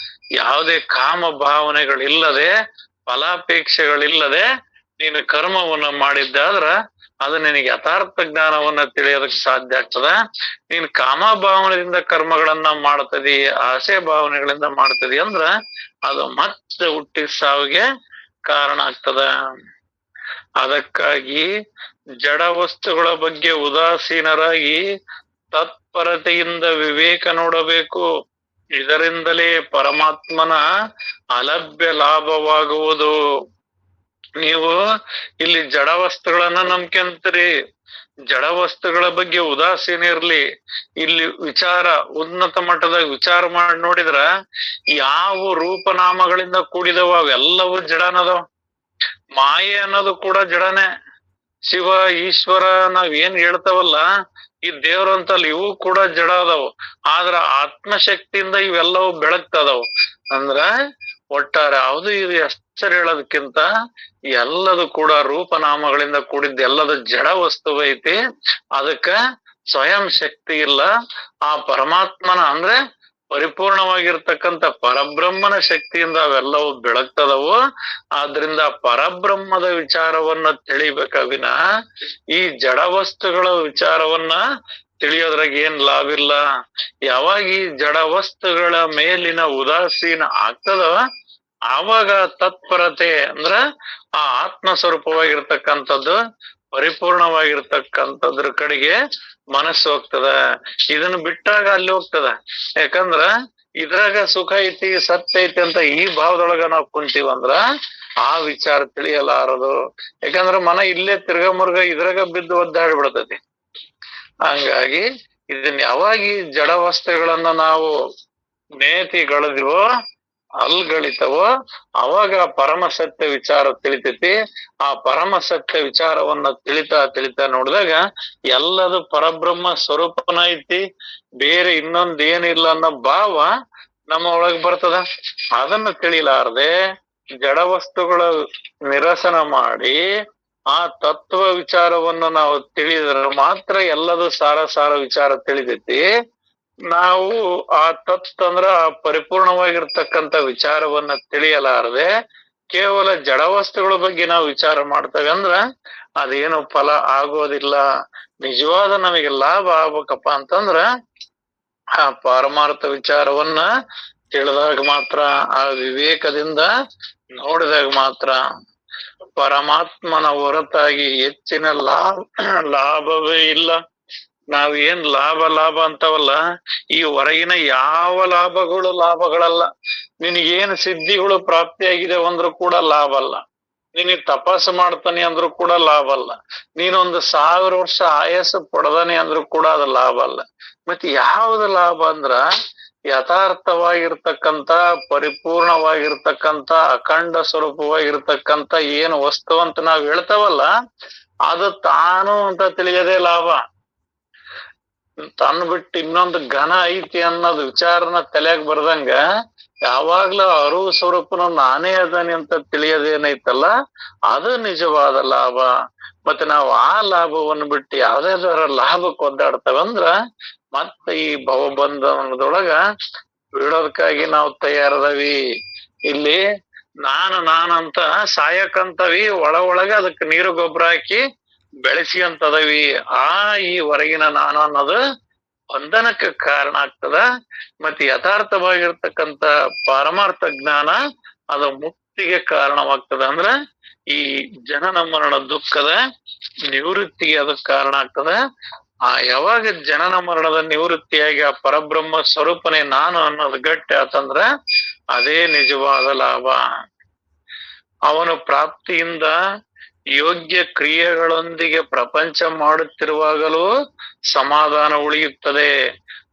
ಯಾವುದೇ ಕಾಮ ಭಾವನೆಗಳಿಲ್ಲದೆ ಫಲಾಪೇಕ್ಷೆಗಳಿಲ್ಲದೆ ನೀನು ಕರ್ಮವನ್ನ ಮಾಡಿದ್ದಾದ್ರ ಅದು ನಿನಗೆ ಯಥಾರ್ಥ ಜ್ಞಾನವನ್ನ ತಿಳಿಯೋದಕ್ಕೆ ಸಾಧ್ಯ ಆಗ್ತದ. ನೀನ್ ಕಾಮ ಭಾವನೆಯಿಂದ ಕರ್ಮಗಳನ್ನ ಮಾಡ್ತದಿ, ಆಸೆ ಭಾವನೆಗಳಿಂದ ಮಾಡ್ತದಿ ಅಂದ್ರ ಅದು ಮತ್ತೆ ಹುಟ್ಟಿ ಸಾವಿಗೆ ಕಾರಣ ಆಗ್ತದ. ಅದಕ್ಕಾಗಿ ಜಡ ವಸ್ತುಗಳ ಬಗ್ಗೆ ಉದಾಸೀನರಾಗಿ ತತ್ಪರತೆಯಿಂದ ವಿವೇಕ ನೋಡಬೇಕು. ಇದರಿಂದಲೇ ಪರಮಾತ್ಮನ ಅಲಭ್ಯ ಲಾಭವಾಗುವುದು. ನೀವು ಇಲ್ಲಿ ಜಡ ವಸ್ತುಗಳನ್ನ ನಂಬ್ಕೊಂತೀರಿ, ಜಡ ವಸ್ತುಗಳ ಬಗ್ಗೆ ಉದಾಸೀನ ಇರ್ಲಿ, ಇಲ್ಲಿ ವಿಚಾರ ಉನ್ನತ ಮಟ್ಟದಾಗ ವಿಚಾರ ಮಾಡಿ ನೋಡಿದ್ರ ಯಾವ ರೂಪನಾಮಗಳಿಂದ ಕೂಡಿದವ ಅವೆಲ್ಲವೂ ಜಡನದವ. ಮಾಯೆ ಅನ್ನೋದು ಕೂಡ ಜಡನೆ. ಶಿವ ಈಶ್ವರ ನಾವ್ ಏನ್ ಹೇಳ್ತಾವಲ್ಲ, ಈ ದೇವ್ರು ಅಂತಲ್ಲ, ಇವು ಕೂಡ ಜಡ ಅದಾವು. ಆದ್ರ ಆತ್ಮಶಕ್ತಿಯಿಂದ ಇವೆಲ್ಲವೂ ಬೆಳಗ್ತದವು. ಅಂದ್ರ ಒಟ್ಟಾರೆ ಯಾವುದು ಇದು ಹೆಸರು ಹೇಳೋದಕ್ಕಿಂತ ಎಲ್ಲದು ಕೂಡ ರೂಪನಾಮಗಳಿಂದ ಕೂಡಿದ್ದ ಎಲ್ಲದು ಜಡ ವಸ್ತು ಐತಿ. ಅದಕ್ಕ ಸ್ವಯಂ ಶಕ್ತಿ ಇಲ್ಲ. ಆ ಪರಮಾತ್ಮನ ಅಂದ್ರೆ ಪರಿಪೂರ್ಣವಾಗಿರ್ತಕ್ಕಂಥ ಪರಬ್ರಹ್ಮನ ಶಕ್ತಿಯಿಂದ ಅವೆಲ್ಲವೂ ಬೆಳಗ್ತದವು. ಆದ್ರಿಂದ ಪರಬ್ರಹ್ಮದ ವಿಚಾರವನ್ನ ತಿಳಿಬೇಕ ವಿನಃ ಈ ಜಡ ವಸ್ತುಗಳ ವಿಚಾರವನ್ನ ತಿಳಿಯೋದ್ರಾಗ ಏನ್ ಲಾಭ ಇಲ್ಲ. ಯಾವಾಗ ಈ ಜಡ ವಸ್ತುಗಳ ಮೇಲಿನ ಉದಾಸೀನ ಆಗ್ತದ, ಆವಾಗ ತತ್ಪರತೆ ಅಂದ್ರ ಆ ಆತ್ಮ ಸ್ವರೂಪವಾಗಿರ್ತಕ್ಕಂಥದ್ದು ಪರಿಪೂರ್ಣವಾಗಿರ್ತಕ್ಕಂಥದ್ರ ಕಡೆಗೆ ಮನಸ್ಸು ಹೋಗ್ತದ. ಇದನ್ನ ಬಿಟ್ಟಾಗ ಅಲ್ಲಿ ಹೋಗ್ತದ. ಯಾಕಂದ್ರ ಇದ್ರಾಗ ಸುಖ ಐತಿ ಸತ್ಯ ಐತಿ ಅಂತ ಈ ಭಾವದೊಳಗ ನಾವ್ ಕುಂತೀವಂದ್ರ ಆ ವಿಚಾರ ತಿಳಿಯಲಾರದು. ಯಾಕಂದ್ರ ಮನ ಇಲ್ಲೇ ತಿರ್ಗಮುರ್ಗ ಇದ್ರಾಗ ಬಿದ್ದು ಒದ್ದಾಡ್ಬಿಡ್ತತಿ. ಹಂಗಾಗಿ ಇದನ್ನ ಯಾವಾಗ ಈ ಜಡ ವಸ್ತುಗಳನ್ನ ನಾವು ನೇತಿಗಳದಿವೋ ಅಲ್ಗಳಿತವೋ ಅವಾಗ ಪರಮ ಸತ್ಯ ವಿಚಾರ ತಿಳಿತೈತಿ. ಆ ಪರಮ ಸತ್ಯ ವಿಚಾರವನ್ನ ತಿಳಿತಾ ನೋಡಿದಾಗ ಎಲ್ಲದು ಪರಬ್ರಹ್ಮ ಸ್ವರೂಪನ ಐತಿ, ಬೇರೆ ಇನ್ನೊಂದ್ ಏನಿಲ್ಲ ಅನ್ನೋ ಭಾವ ನಮ್ಮ ಒಳಗ್ ಬರ್ತದ. ಅದನ್ನ ತಿಳಿಲಾರದೆ ಜಡ ವಸ್ತುಗಳ ನಿರಸನ ಮಾಡಿ ಆ ತತ್ವ ವಿಚಾರವನ್ನು ನಾವು ತಿಳಿದ್ರೆ ಮಾತ್ರ ಎಲ್ಲದು ಸಾರ ವಿಚಾರ ತಿಳಿತೈತಿ. ನಾವು ಆ ತತ್ವ ಅಂದ್ರ ಆ ಪರಿಪೂರ್ಣವಾಗಿರ್ತಕ್ಕಂಥ ವಿಚಾರವನ್ನ ತಿಳಿಯಲಾರದೆ ಕೇವಲ ಜಡ ವಸ್ತುಗಳ ಬಗ್ಗೆ ನಾವು ವಿಚಾರ ಮಾಡ್ತೇವೆ ಅಂದ್ರ ಅದೇನು ಫಲ ಆಗೋದಿಲ್ಲ. ನಿಜವಾದ ನಮಗೆ ಲಾಭ ಆಗ್ಬೇಕಪ್ಪ ಅಂತಂದ್ರ ಆ ಪಾರಮಾರ್ಥ ವಿಚಾರವನ್ನ ತಿಳಿದಾಗ ಮಾತ್ರ, ಆ ವಿವೇಕದಿಂದ ನೋಡಿದಾಗ ಮಾತ್ರ. ಪರಮಾತ್ಮನ ಹೊರತಾಗಿ ಹೆಚ್ಚಿನ ಲಾಭವೇ ಇಲ್ಲ. ನಾವ್ ಏನ್ ಲಾಭ ಅಂತವಲ್ಲ, ಈ ಹೊರಗಿನ ಯಾವ ಲಾಭಗಳಲ್ಲ. ನಿನಗೇನು ಸಿದ್ಧಿಗಳು ಪ್ರಾಪ್ತಿಯಾಗಿದೆ ಅಂದ್ರೂ ಕೂಡ ಲಾಭ ಅಲ್ಲ. ನಿನಗ್ ತಪಸ್ಸು ಮಾಡ್ತಾನೆ ಅಂದ್ರೂ ಕೂಡ ಲಾಭ ಅಲ್ಲ. ನೀನೊಂದು 1000 ವರ್ಷ ಆಯಸ್ಸು ಪಡೆದಾನೆ ಅಂದ್ರೂ ಕೂಡ ಅದು ಲಾಭ ಅಲ್ಲ. ಮತ್ತೆ ಯಾವ್ದು ಲಾಭ ಅಂದ್ರ ಯಥಾರ್ಥವಾಗಿರ್ತಕ್ಕಂಥ ಪರಿಪೂರ್ಣವಾಗಿರ್ತಕ್ಕಂಥ ಅಖಂಡ ಸ್ವರೂಪವಾಗಿರ್ತಕ್ಕಂಥ ಏನು ವಸ್ತು ಅಂತ ನಾವ್ ಹೇಳ್ತಾವಲ್ಲ, ಅದು ತಾನು ಅಂತ ತಿಳಿಯದೇ ಲಾಭ. ತನ್ ಬಿಟ್ಟು ಇನ್ನೊಂದು ಘನ ಐತಿ ಅನ್ನೋದು ವಿಚಾರನ ತಲೆಯಾಗ ಬರ್ದಂಗ ಯಾವಾಗ್ಲೂ ಅರಿವು ಸ್ವರೂಪನ ನಾನೇ ಅದಾನೆ ಅಂತ ತಿಳಿಯೋದೇನೈತಲ್ಲ, ಅದು ನಿಜವಾದ ಲಾಭ. ಮತ್ತೆ ನಾವು ಆ ಲಾಭವನ್ನು ಬಿಟ್ಟು ಯಾವ್ದಾದ್ರ ಲಾಭಕ್ಕೆ ಒದ್ದಾಡ್ತೇವಂದ್ರ ಮತ್ತೆ ಈ ಭವಬಂಧನದೊಳಗ ಬಿಡೋದಕ್ಕಾಗಿ ನಾವು ತಯಾರದವಿ. ಇಲ್ಲಿ ನಾನಂತ ಸಾಯಕಂತವಿ, ಒಳಗೆ ಅದಕ್ಕೆ ನೀರು ಗೊಬ್ಬರ ಹಾಕಿ ಬೆಳೆಸಿಯಂತದವಿ. ಈ ಹೊರಗಿನ ನಾನು ಅನ್ನೋದು ಬಂಧನಕ್ಕೆ ಕಾರಣ ಆಗ್ತದ. ಮತ್ತೆ ಯಥಾರ್ಥವಾಗಿರ್ತಕ್ಕಂಥ ಪಾರಮಾರ್ಥ ಜ್ಞಾನ ಅದು ಮುಕ್ತಿಗೆ ಕಾರಣವಾಗ್ತದ. ಅಂದ್ರ ಈ ಜನನ ಮರಣ ದುಃಖದ ನಿವೃತ್ತಿಗೆ ಅದಕ್ಕೆ ಕಾರಣ ಆಗ್ತದ. ಯಾವಾಗ ಜನನ ಮರಣದ ನಿವೃತ್ತಿಯಾಗಿ ಆ ಪರಬ್ರಹ್ಮ ಸ್ವರೂಪನೇ ನಾನು ಅನ್ನೋದು ಗಟ್ಟಿ ಆತಂದ್ರ ಅದೇ ನಿಜವಾದ ಲಾಭ. ಅವನು ಪ್ರಾಪ್ತಿಯಿಂದ ಯೋಗ್ಯ ಕ್ರಿಯೆಗಳೊಂದಿಗೆ ಪ್ರಪಂಚ ಮಾಡುತ್ತಿರುವಾಗಲೂ ಸಮಾಧಾನ ಉಳಿಯುತ್ತದೆ.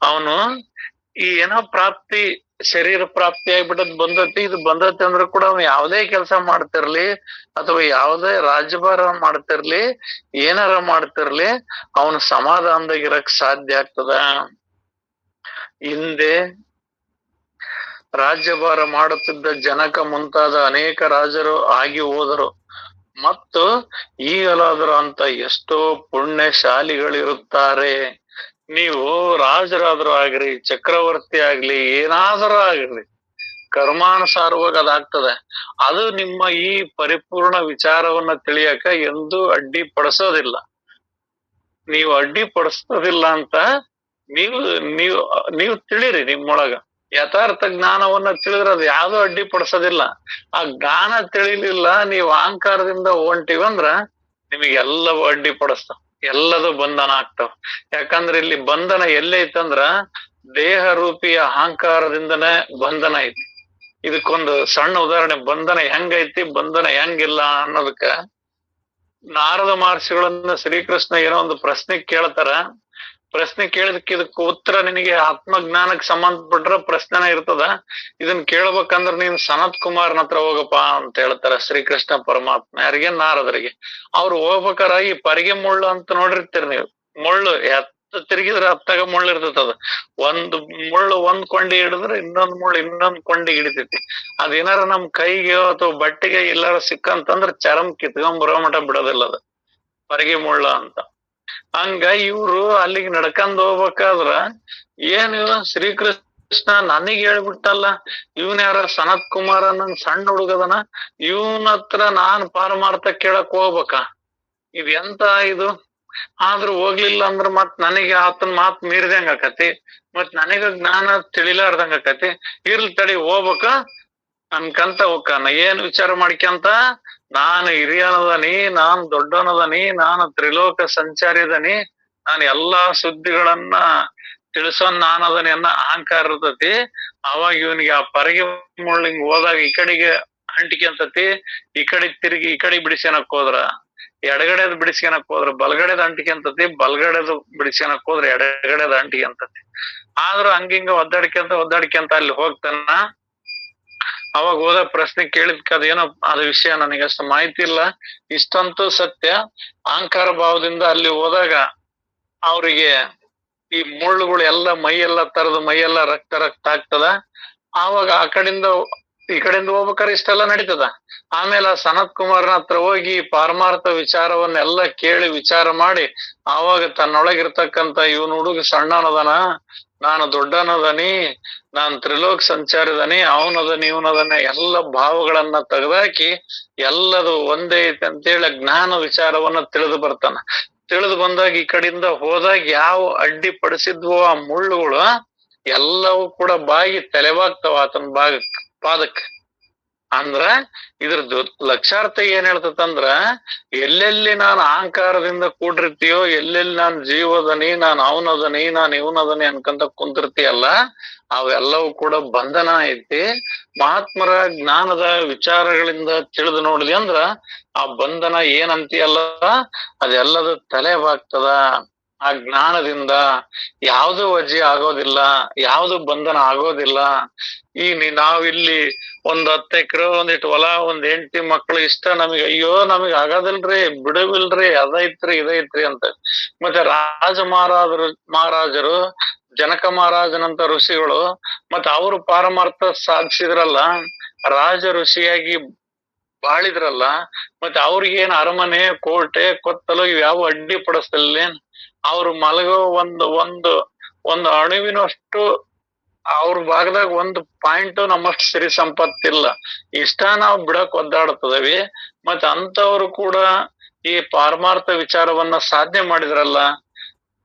ಅವನು ಈ ಏನೋ ಪ್ರಾಪ್ತಿ, ಶರೀರ ಪ್ರಾಪ್ತಿ ಆಗ್ಬಿಟ್ಟದ್ ಬಂದತಿ, ಇದು ಬಂದತಿ ಅಂದ್ರೂ ಕೂಡ ಅವನು ಯಾವುದೇ ಕೆಲಸ ಮಾಡ್ತಿರ್ಲಿ ಅಥವಾ ಯಾವುದೇ ರಾಜ್ಯಭಾರ ಮಾಡ್ತಿರ್ಲಿ, ಏನಾರ ಮಾಡ್ತಿರ್ಲಿ, ಅವನು ಸಮಾಧಾನದಾಗಿರಕ್ ಸಾಧ್ಯ ಆಗ್ತದ. ಹಿಂದೆ ರಾಜ್ಯಭಾರ ಮಾಡುತ್ತಿದ್ದ ಜನಕ ಮುಂತಾದ ಅನೇಕ ರಾಜರು ಆಗಿ ಹೋದರು. ಮತ್ತು ಈಗಲಾದರೂ ಅಂತ ಎಷ್ಟೋ ಪುಣ್ಯಶಾಲಿಗಳಿರುತ್ತಾರೆ. ನೀವು ರಾಜರಾದ್ರೂ ಆಗ್ರಿ, ಚಕ್ರವರ್ತಿ ಆಗ್ಲಿ, ಏನಾದರೂ ಆಗಿರ್ಲಿ, ಕರ್ಮಾನುಸಾರವಾಗಿ ಅದಾಗ್ತದೆ. ಅದು ನಿಮ್ಮ ಈ ಪರಿಪೂರ್ಣ ವಿಚಾರವನ್ನ ತಿಳಿಯಕ ಎಂದೂ ಅಡ್ಡಿ ಪಡಿಸೋದಿಲ್ಲ. ನೀವು ಅಡ್ಡಿ ಪಡಿಸೋದಿಲ್ಲ ಅಂತ ನೀವು ತಿಳಿರಿ. ನಿಮ್ಮೊಳಗ ಯಥಾರ್ಥ ಜ್ಞಾನವನ್ನ ತಿಳಿದ್ರೆ ಅದು ಯಾವ್ದು ಅಡ್ಡಿ ಪಡಿಸೋದಿಲ್ಲ. ಆ ಜ್ಞಾನ ತಿಳಿಲಿಲ್ಲ, ನೀವು ಅಹಂಕಾರದಿಂದ ಹೊಂಟಿವಂದ್ರ ನಿಮಗೆಲ್ಲವೂ ಅಡ್ಡಿ ಪಡಿಸ್ತಾವ, ಎಲ್ಲದೂ ಬಂಧನ ಆಗ್ತಾವ. ಯಾಕಂದ್ರೆ ಇಲ್ಲಿ ಬಂಧನ ಎಲ್ಲೈತಂದ್ರ ದೇಹ ರೂಪಿಯ ಅಹಂಕಾರದಿಂದನೇ ಬಂಧನ ಐತಿ. ಇದಕ್ಕೊಂದು ಸಣ್ಣ ಉದಾಹರಣೆ, ಬಂಧನ ಹೆಂಗೈತಿ ಬಂಧನ ಹೆಂಗಿಲ್ಲ ಅನ್ನೋದಕ್ಕ ನಾರದ ಮಹರ್ಷಿಗಳನ್ನ ಶ್ರೀಕೃಷ್ಣ ಏನೋ ಒಂದು ಪ್ರಶ್ನೆ ಕೇಳ್ತಾರ. ಪ್ರಶ್ನೆ ಕೇಳಿದಕ್ಕೆ ಇದಕ್ಕೆ ಉತ್ತರ ನಿನಗೆ ಆತ್ಮಜ್ಞಾನಕ್ಕೆ ಸಂಬಂಧಪಟ್ರ ಪ್ರಶ್ನೆನ ಇರ್ತದ, ಇದನ್ ಕೇಳ್ಬೇಕಂದ್ರ ನೀನ್ ಸನತ್ ಕುಮಾರ್ನ ಹತ್ರ ಹೋಗಪ್ಪ ಅಂತ ಹೇಳ್ತಾರ ಶ್ರೀಕೃಷ್ಣ ಪರಮಾತ್ಮ. ಯಾರಿಗೆ? ನಾರದರಿಗೆ. ಅವ್ರು ಹೋಗ್ಬೇಕಾರ ಈ ಪರಿಗೆ ಮುಳ್ಳು ಅಂತ ನೋಡಿರ್ತೀರಿ ನೀವು. ಮುಳ್ಳು ತಿರುಗಿದ್ರೆ ಹತ್ತಾಗ ಮುಳ್ಳು ಇರ್ತದ. ಒಂದು ಮುಳ್ಳು ಒಂದ್ ಕೊಂಡಿ ಹಿಡಿದ್ರೆ ಇನ್ನೊಂದ್ ಮುಳ್ಳು ಇನ್ನೊಂದ್ ಕೊಂಡಿ ಹಿಡಿತೈತಿ. ಅದೇನಾರ ನಮ್ ಕೈಗೆ ಅಥವಾ ಬಟ್ಟೆಗೆ ಎಲ್ಲಾರ ಸಿಕ್ಕಂತಂದ್ರ ಚರಮ್ ಕಿತ್ಕೊಂಡ್ ಬರೋ ಮಟ ಬಿಡೋದಿಲ್ಲ ಅದು ಪರಿಗೆ ಮುಳ್ಳ ಅಂತ. ಹಂಗ ಇವ್ರು ಅಲ್ಲಿಗೆ ನಡ್ಕೊಂಡ್ ಹೋಗ್ಬೇಕಾದ್ರ ಏನು ಶ್ರೀಕೃಷ್ಣ ನನಗ್ ಹೇಳ್ಬಿಟ್ಟಲ್ಲ, ಇವನ್ ಯಾರ ಸನತ್ ಕುಮಾರ ನನ್ ಸಣ್ಣ ಹುಡುಗದನ, ಇವನ್ ಹತ್ರ ನಾನ್ ಪಾರಮಾರ್ಥ ಕೇಳಕ್ ಹೋಗ್ಬೇಕಾ? ಇದ್ ಎಂತ ಇದು? ಆದ್ರೂ ಹೋಗ್ಲಿಲ್ಲ ಅಂದ್ರ ಮತ್ ನನಗೆ ಆತನ ಮಾತ್ ಮೀರಿದಂಗ ಆಕತಿ, ಮತ್ ನನಗ ಜ್ಞಾನ ತಿಳಿಲಾರ್ದಂಗ ಆಕತಿ. ಇರ್ಲಿ ತಡಿ ಹೋಗ್ಬೇಕ ಅನ್ಕಂತ ಹೋಗ್ಕಾನ. ಏನ್ ವಿಚಾರ ಮಾಡ್ಕೊಂತ, ನಾನು ಹಿರಿಯನದನಿ, ನಾನ್ ದೊಡ್ಡನದನಿ, ನಾನು ತ್ರಿಲೋಕ ಸಂಚಾರಿ ಅದನಿ, ನಾನು ಎಲ್ಲಾ ಸುದ್ದಿಗಳನ್ನ ತಿಳಿಸೋನ್ ನಾನದನಿ ಅನ್ನೋ ಅಹಂಕಾರ ಇರ್ತತಿ. ಅವಾಗ ಇವನಿಗೆ ಆ ಪರಗೆ ಮುಳ್ಳಿಂಗ್ ಹೋದಾಗ ಈ ಕಡೆಗೆ ಅಂಟಿಕೆಂತತಿ, ಈ ಕಡೆ ತಿರುಗಿ ಈ ಕಡೆ ಬಿಡಿಸ್ಕೊನಕ್ ಹೋದ್ರ ಎಡಗಡೆದ್ ಬಿಡಿಸ್ಕೊನಕ್ ಹೋದ್ರ ಬಲಗಡೆದ ಅಂಟಿಕೆಂತತಿ, ಬಲಗಡೆದು ಬಿಡಿಸ್ಕೊನಕ್ ಹೋದ್ರ ಎಡಗಡೆದ ಅಂಟಿಕೆಂತತಿ. ಆದ್ರೂ ಹಂಗಿಂಗ ಒದ್ದಾಡ್ಕೊಂತ ಅಲ್ಲಿ ಹೋಗ್ತಾನ. ಅವಾಗ ಹೋದ ಪ್ರಶ್ನೆ ಕೇಳಿದ್ಕ ಅದೇನೋ ಅದ ವಿಷಯ ನನಗೆ ಅಷ್ಟು ಮಾಹಿತಿ ಇಲ್ಲ. ಇಷ್ಟಂತೂ ಸತ್ಯ, ಅಹಂಕಾರ ಭಾವದಿಂದ ಅಲ್ಲಿ ಹೋದಾಗ ಅವ್ರಿಗೆ ಈ ಮುಳ್ಳುಗಳು ಎಲ್ಲ ಮೈಯೆಲ್ಲ ತರದು ಮೈಯೆಲ್ಲ ರಕ್ತ ರಕ್ತ ಆಗ್ತದ. ಆವಾಗ ಆ ಕಡೆಯಿಂದ ಈ ಕಡೆಯಿಂದ ಹೋಗ್ಬೇಕಾದ್ರೆ ಇಷ್ಟೆಲ್ಲ ನಡೀತದ. ಆಮೇಲೆ ಸನತ್ ಕುಮಾರ್ನ ಹತ್ರ ಹೋಗಿ ಪಾರಮಾರ್ಥ ವಿಚಾರವನ್ನೆಲ್ಲ ಕೇಳಿ ವಿಚಾರ ಮಾಡಿ ಆವಾಗ ತನ್ನೊಳಗಿರ್ತಕ್ಕಂತ ಇವನ್ ಹುಡುಗ ಸಣ್ಣನದನ, ನಾನು ದೊಡ್ಡನದನಿ, ನಾನ್ ತ್ರಿಲೋಕ್ ಸಂಚಾರದನಿ, ಅವನದನಿ ಇವನದನಿ ಎಲ್ಲ ಭಾವಗಳನ್ನ ತೆಗೆದಾಕಿ ಎಲ್ಲದು ಒಂದೇ ಐತೆ ಅಂತೇಳಿ ಜ್ಞಾನ ವಿಚಾರವನ್ನ ತಿಳಿದು ಬರ್ತಾನ. ತಿಳಿದು ಬಂದಾಗ ಈ ಕಡೆಯಿಂದ ಹೋದಾಗ ಯಾವ ಅಡ್ಡಿ ಪಡಿಸಿದ್ವೋ ಆ ಮುಳ್ಳುಗಳು ಎಲ್ಲವೂ ಕೂಡ ಬಾಗಿ ತಲೆಬಾಗ್ತಾವ ಆತನ ಪಾದಕ್. ಅಂದ್ರ ಇದ್ರದ್ದು ಲಕ್ಷಾರ್ಥ ಏನ್ ಹೇಳ್ತಂದ್ರ, ಎಲ್ಲೆಲ್ಲಿ ನಾನು ಅಹಂಕಾರದಿಂದ ಕೂಡಿರ್ತೀಯೋ, ಎಲ್ಲೆಲ್ಲಿ ನಾನ್ ಜೀವದನಿ, ನಾನ್ ಅವನದನಿ, ನಾನ್ ಇವನದನಿ ಅನ್ಕಂತ ಕುಂತಿರ್ತೀಯಲ್ಲ, ಅವೆಲ್ಲವೂ ಕೂಡ ಬಂಧನ ಐತಿ. ಮಹಾತ್ಮರ ಜ್ಞಾನದ ವಿಚಾರಗಳಿಂದ ತಿಳಿದು ನೋಡಿದೆ ಅಂದ್ರ ಆ ಬಂಧನ ಏನಂತೀಯಲ್ಲ ಅದೆಲ್ಲದು ತಲೆಬಾಗ್ತದ. ಆ ಜ್ಞಾನದಿಂದ ಯಾವ್ದು ವಜ್ಜೆ ಆಗೋದಿಲ್ಲ, ಯಾವ್ದು ಬಂಧನ ಆಗೋದಿಲ್ಲ. ಈ ನಾವಿಲ್ಲಿ ಒಂದ್ 10 ಎಕರೆ ಒಂದಿಟ್ಟು ಹೊಲ, ಒಂದ್ ಹೆಂಡತಿ ಮಕ್ಳು ಇಷ್ಟ ನಮಗ್, ಅಯ್ಯೋ ನಮಗ್ ಆಗೋದಿಲ್ರಿ, ಬಿಡವಿಲ್ರಿ, ಅದೈತ್ರಿ ಇದೈತ್ರಿ ಅಂತ. ಮತ್ತೆ ಮಹಾರಾಜರು ಜನಕ ಮಹಾರಾಜನಂತ ಋಷಿಗಳು ಮತ್ತೆ ಅವರು ಪಾರಮಾರ್ಥ ಸಾಧಿಸಿದ್ರಲ್ಲ, ರಾಜ ಋಷಿಯಾಗಿ ಬಾಳಿದ್ರಲ್ಲ, ಮತ್ತೆ ಅವ್ರಿಗೇನ್ ಅರಮನೆ ಕೋಟೆ ಕೊತ್ತಲು ಇವ್ಯಾವ ಅಡ್ಡಿ ಪಡಿಸ್ತಿಲ್ಲೇನ್? ಅವ್ರು ಮಲಗೋ ಒಂದು ಅಣುವಿನಷ್ಟು ಅವ್ರ ಭಾಗದಾಗ ಒಂದು ಪಾಯಿಂಟ್ ನಮ್ಮಷ್ಟು ಸಿರಿ ಸಂಪತ್ತಿಲ್ಲ. ಇಷ್ಟ ನಾವು ಬಿಡಕ್ ಒದ್ದಾಡ್ತದವಿ. ಮತ್ತೆ ಅಂತವ್ರು ಕೂಡ ಈ ಪಾರಮಾರ್ಥ ವಿಚಾರವನ್ನ ಸಾಧನೆ ಮಾಡಿದ್ರಲ್ಲ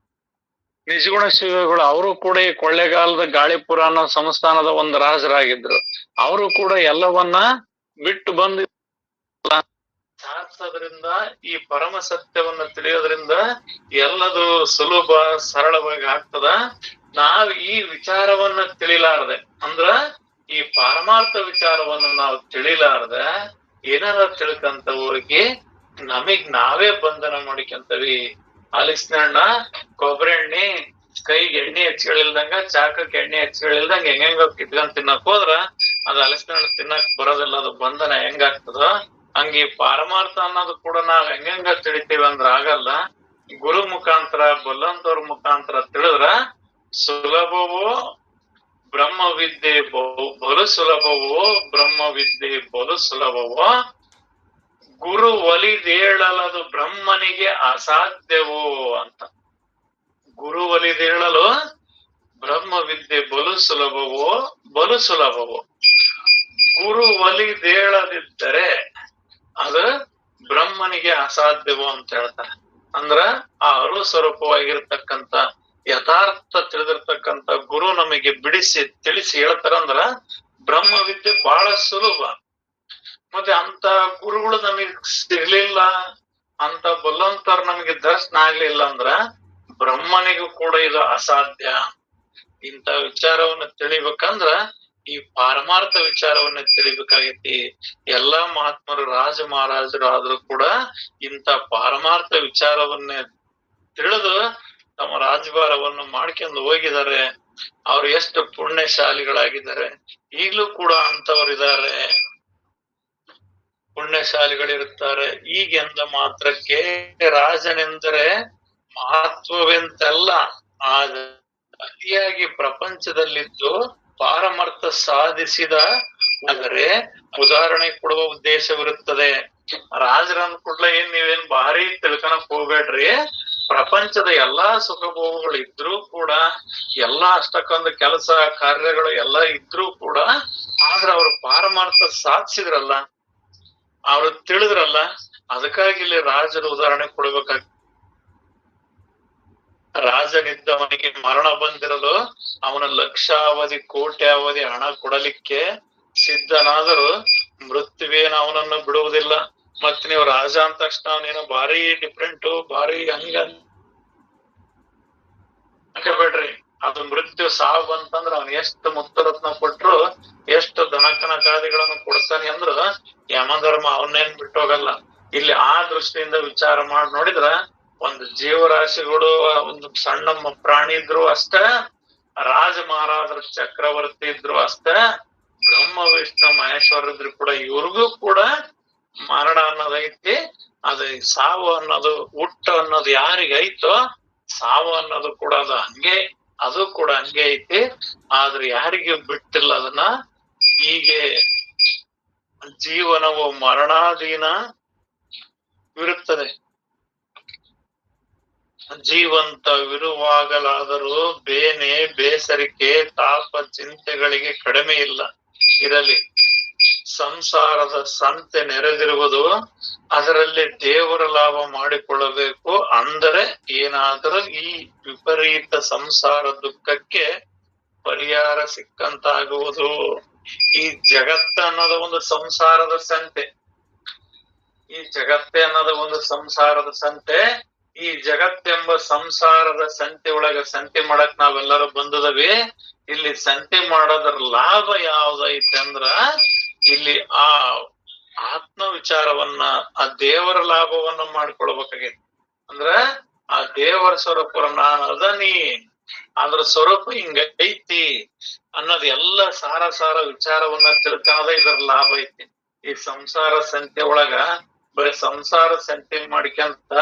ನಿಜಗುಣ ಶಿವಗಳು. ಅವರು ಕೂಡ ಈ ಕೊಳ್ಳೆಗಾಲದ ಗಾಳಿಪುರ ಅನ್ನೋ ಸಂಸ್ಥಾನದ ಒಂದು ರಾಜರಾಗಿದ್ರು. ಅವರು ಕೂಡ ಎಲ್ಲವನ್ನ ಬಿಟ್ಟು ಬಂದು ಸಾಧಿಸೋದ್ರಿಂದ, ಈ ಪರಮ ಸತ್ಯವನ್ನ ತಿಳಿಯೋದ್ರಿಂದ ಎಲ್ಲದು ಸುಲಭ ಸರಳವಾಗಿ ಆಗ್ತದ. ನಾವ್ ಈ ವಿಚಾರವನ್ನ ತಿಳಿಲಾರ್ದೆ ಅಂದ್ರ ಈ ಪಾರಮಾರ್ಥ ವಿಚಾರವನ್ನು ನಾವು ತಿಳಿಲಾರ್ದೆ ಏನಾರ ತಿಳ್ಕಂತ ಹೋಗಿ ನಮಗ್ ನಾವೇ ಬಂಧನ ಮಾಡಿಕೊಂತವಿ. ಅಲಿಸ್ನಣ್ಣ ಕೊಬ್ಬರಿ ಎಣ್ಣೆ ಕೈಗೆ ಎಣ್ಣೆ ಹಚ್ಗಳಿಲ್ದಂಗ, ಚಾಕಕ್ಕೆ ಎಣ್ಣೆ ಹಚ್ಗಳಿಲ್ದಂಗ ಹೆಂಗ ಕಿತ್ಕೊಂಡ್ ತಿನ್ನಕ್ ಹೋದ್ರ ಅದ್ ಅಲಿಸ್ನಣ್ಣ ತಿನ್ನಕ್ ಬರೋದಿಲ್ಲ. ಅದು ಬಂಧನ ಹೆಂಗಾಗ್ತದೋ ಹಂಗ ಈ ಪಾರಮಾರ್ಥ ಅನ್ನೋದು ಕೂಡ ನಾವ್ ಹೆಂಗ ತಿಳಿತೀವಿ ಅಂದ್ರ ಆಗಲ್ಲ. ಗುರು ಮುಖಾಂತರ ಬಲ್ಲಂತವ್ರ ಮುಖಾಂತರ ತಿಳಿದ್ರ ಸುಲಭವೋ ಬ್ರಹ್ಮವಿದ್ಯೆ ಬಲು ಸುಲಭವೋ, ಬ್ರಹ್ಮವಿದ್ಯೆ ಬಲು ಸುಲಭವೋ, ಗುರು ಒಲಿದೇಳಲದು ಬ್ರಹ್ಮನಿಗೆ ಅಸಾಧ್ಯವೋ ಅಂತ. ಗುರು ಒಲಿದೇಳಲು ಬ್ರಹ್ಮವಿದ್ಯೆ ಬಲು ಸುಲಭವೋ ಬಲು ಸುಲಭವೋ, ಗುರು ಒಲಿದೇಳದಿದ್ದರೆ ಅದು ಬ್ರಹ್ಮನಿಗೆ ಅಸಾಧ್ಯವೋ ಅಂತ ಹೇಳ್ತಾರೆ. ಅಂದ್ರ ಆ ಅರು ಸ್ವರೂಪವಾಗಿರ್ತಕ್ಕಂಥ ಯಥಾರ್ಥ ತಿಳಿದಿರ್ತಕ್ಕಂಥ ಗುರು ನಮಗೆ ಬಿಡಿಸಿ ತಿಳಿಸಿ ಹೇಳ್ತಾರಂದ್ರ ಬ್ರಹ್ಮವಿದ್ಯೆ ಬಹಳ ಸುಲಭ. ಮತ್ತೆ ಅಂತ ಗುರುಗಳು ನಮಗ್ ಸಿಗ್ಲಿಲ್ಲ, ಅಂತ ಬಲ್ಲಂತವ್ರು ನಮಗೆ ದರ್ಶನ ಆಗ್ಲಿಲ್ಲ ಅಂದ್ರ ಬ್ರಹ್ಮನಿಗೂ ಕೂಡ ಇದು ಅಸಾಧ್ಯ. ಇಂಥ ವಿಚಾರವನ್ನ ತಿಳಿಬೇಕಂದ್ರ ಈ ಪಾರಮಾರ್ಥ ವಿಚಾರವನ್ನ ತಿಳಿಬೇಕಾಗೈತಿ. ಎಲ್ಲಾ ಮಹಾತ್ಮರು ರಾಜ ಮಹಾರಾಜರು ಆದ್ರೂ ಕೂಡ ಇಂಥ ಪಾರಮಾರ್ಥ ವಿಚಾರವನ್ನ ತಿಳಿದು ತಮ್ಮ ರಾಜಭಾರವನ್ನು ಮಾಡ್ಕೊಂಡು ಹೋಗಿದ್ದಾರೆ. ಅವ್ರು ಎಷ್ಟು ಪುಣ್ಯಶಾಲಿಗಳಾಗಿದ್ದಾರೆ. ಈಗ್ಲೂ ಕೂಡ ಅಂತವರಿದ್ದಾರೆ, ಪುಣ್ಯಶಾಲಿಗಳಿರುತ್ತಾರೆ. ಈಗೆಂದ ಮಾತ್ರಕ್ಕೆ ರಾಜನೆಂದರೆ ಮಹತ್ವವೆಂತಲ್ಲ, ಅತಿಯಾಗಿ ಪ್ರಪಂಚದಲ್ಲಿದ್ದು ಪಾರಮಾರ್ಥ ಸಾಧಿಸಿದ ಆದರೆ ಉದಾಹರಣೆ ಕೊಡುವ ಉದ್ದೇಶವಿರುತ್ತದೆ. ರಾಜರನ್ ಕೂಡ್ಲೆ ನೀವೇನ್ ಭಾರಿ ತಿಳ್ಕಣಕ್ ಹೋಗ್ಬೇಡ್ರಿ. ಪ್ರಪಂಚದ ಎಲ್ಲಾ ಸುಖಭೋಗಗಳು ಇದ್ರೂ ಕೂಡ, ಎಲ್ಲಾ ಅಷ್ಟಕ್ಕೊಂದು ಕೆಲಸ ಕಾರ್ಯಗಳು ಎಲ್ಲಾ ಇದ್ರೂ ಕೂಡ, ಆದ್ರ ಅವ್ರು ಪಾರಮಾರ್ಥ ಸಾಧಿಸಿದ್ರಲ್ಲ, ಅವ್ರು ತಿಳಿದ್ರಲ್ಲ, ಅದಕ್ಕಾಗಿ ಇಲ್ಲಿ ರಾಜರ ಉದಾಹರಣೆ ಕೊಡ್ಬೇಕಾಗ್ತದೆ. ರಾಜನಿದ್ದವನಿಗೆ ಮರಣ ಬಂದಿರಲು ಅವನ ಲಕ್ಷಾವಧಿ ಕೋಟ್ಯಾವಧಿ ಹಣ ಕೊಡಲಿಕ್ಕೆ ಸಿದ್ಧನಾದರೂ ಮೃತ್ಯುವೇನು ಅವನನ್ನು ಬಿಡುವುದಿಲ್ಲ. ಮತ್ ನೀವು ರಾಜ ಅಂತ ತಕ್ಷಣ ಅವನೇನೋ ಭಾರಿ ಡಿಫ್ರೆಂಟು, ಭಾರಿ ಹಂಗ ಬೇಡ್ರಿ. ಅದು ಮೃತ್ಯು ಸಾವು ಅಂತಂದ್ರ ಅವ್ನ ಎಷ್ಟು ಮುತ್ತರತ್ನ ಕೊಟ್ರು, ಎಷ್ಟು ದನಕನಕಾದಿಗಳನ್ನು ಕೊಡ್ತಾನೆ ಅಂದ್ರ ಯಮಧರ್ಮ ಅವನ್ನೇನ್ ಬಿಟ್ಟೋಗಲ್ಲ. ಇಲ್ಲಿ ಆ ದೃಷ್ಟಿಯಿಂದ ವಿಚಾರ ಮಾಡಿ ನೋಡಿದ್ರ, ಒಂದು ಜೀವರಾಶಿಗಳು, ಒಂದು ಸಣ್ಣ ಪ್ರಾಣಿ ಇದ್ರು ಅಷ್ಟ, ರಾಜ ಮಹಾರಾಜರ ಚಕ್ರವರ್ತಿ ಇದ್ರು ಅಷ್ಟ, ಬ್ರಹ್ಮ ವಿಷ್ಣು ಮಹೇಶ್ವರ ಇದ್ರು ಕೂಡ ಇವ್ರಿಗೂ ಕೂಡ ಮರಣ ಅನ್ನೋದೈತಿ. ಅದು ಸಾವು ಅನ್ನೋದು, ಹುಟ್ಟು ಅನ್ನೋದು ಯಾರಿಗೈತೋ ಸಾವು ಅನ್ನೋದು ಕೂಡ ಅದು ಕೂಡ ಹಂಗೆ ಐತಿ. ಆದ್ರೆ ಯಾರಿಗೆ ಬಿಟ್ಟಿಲ್ಲ ಅದನ್ನ. ಹೀಗೆ ಜೀವನವು ಮರಣಾಧೀನ ವಿರುತ್ತದೆ. ಜೀವಂತವಿರುವಾಗಲಾದರೂ ಬೇನೆ ಬೇಸರಿಕೆ ತಾಪ ಚಿಂತೆಗಳಿಗೆ ಕಡಿಮೆ ಇರಲಿ. ಸಂಸಾರದ ಸಂತೆ ನೆರೆದಿರುವುದು, ಅದರಲ್ಲಿ ದೇವರ ಲಾಭ ಮಾಡಿಕೊಳ್ಳಬೇಕು. ಅಂದರೆ ಏನಾದರೂ ಈ ವಿಪರೀತ ಸಂಸಾರ ದುಃಖಕ್ಕೆ ಪರಿಹಾರ ಸಿಕ್ಕಂತಾಗುವುದು. ಈ ಜಗತ್ತ ಅನ್ನೋದು ಒಂದು ಸಂಸಾರದ ಸಂತೆ. ಈ ಜಗತ್ತೇ ಅನ್ನೋದು ಒಂದು ಸಂಸಾರದ ಸಂತೆ. ಈ ಜಗತ್ತೆಂಬ ಸಂಸಾರದ ಸಂತೆ ಒಳಗ ಸಂತೆ ಮಾಡಕ್ ನಾವೆಲ್ಲರೂ ಬಂದದವಿ. ಇಲ್ಲಿ ಸಂತೆ ಮಾಡೋದ್ರ ಲಾಭ ಯಾವ್ದೈತೆ ಅಂದ್ರ, ಇಲ್ಲಿ ಆ ಆತ್ಮ ವಿಚಾರವನ್ನ, ಆ ದೇವರ ಲಾಭವನ್ನ ಮಾಡ್ಕೊಳ್ಬೇಕಾಗೈತಿ. ಅಂದ್ರ ಆ ದೇವರ ಸ್ವರೂಪ ನಾನು ಅದನಿ, ಅದ್ರ ಸ್ವರೂಪ ಹಿಂಗೈತಿ ಅನ್ನೋದು ಎಲ್ಲ ಸಾರ ವಿಚಾರವನ್ನ ತಿಳ್ಕೊಳ್ಳೋದ ಇದರ ಲಾಭ ಐತಿ. ಈ ಸಂಸಾರ ಸಂತೆ ಒಳಗ ಬರೀ ಸಂಸಾರ ಸಂತೆ ಮಾಡ್ಕೊಂತ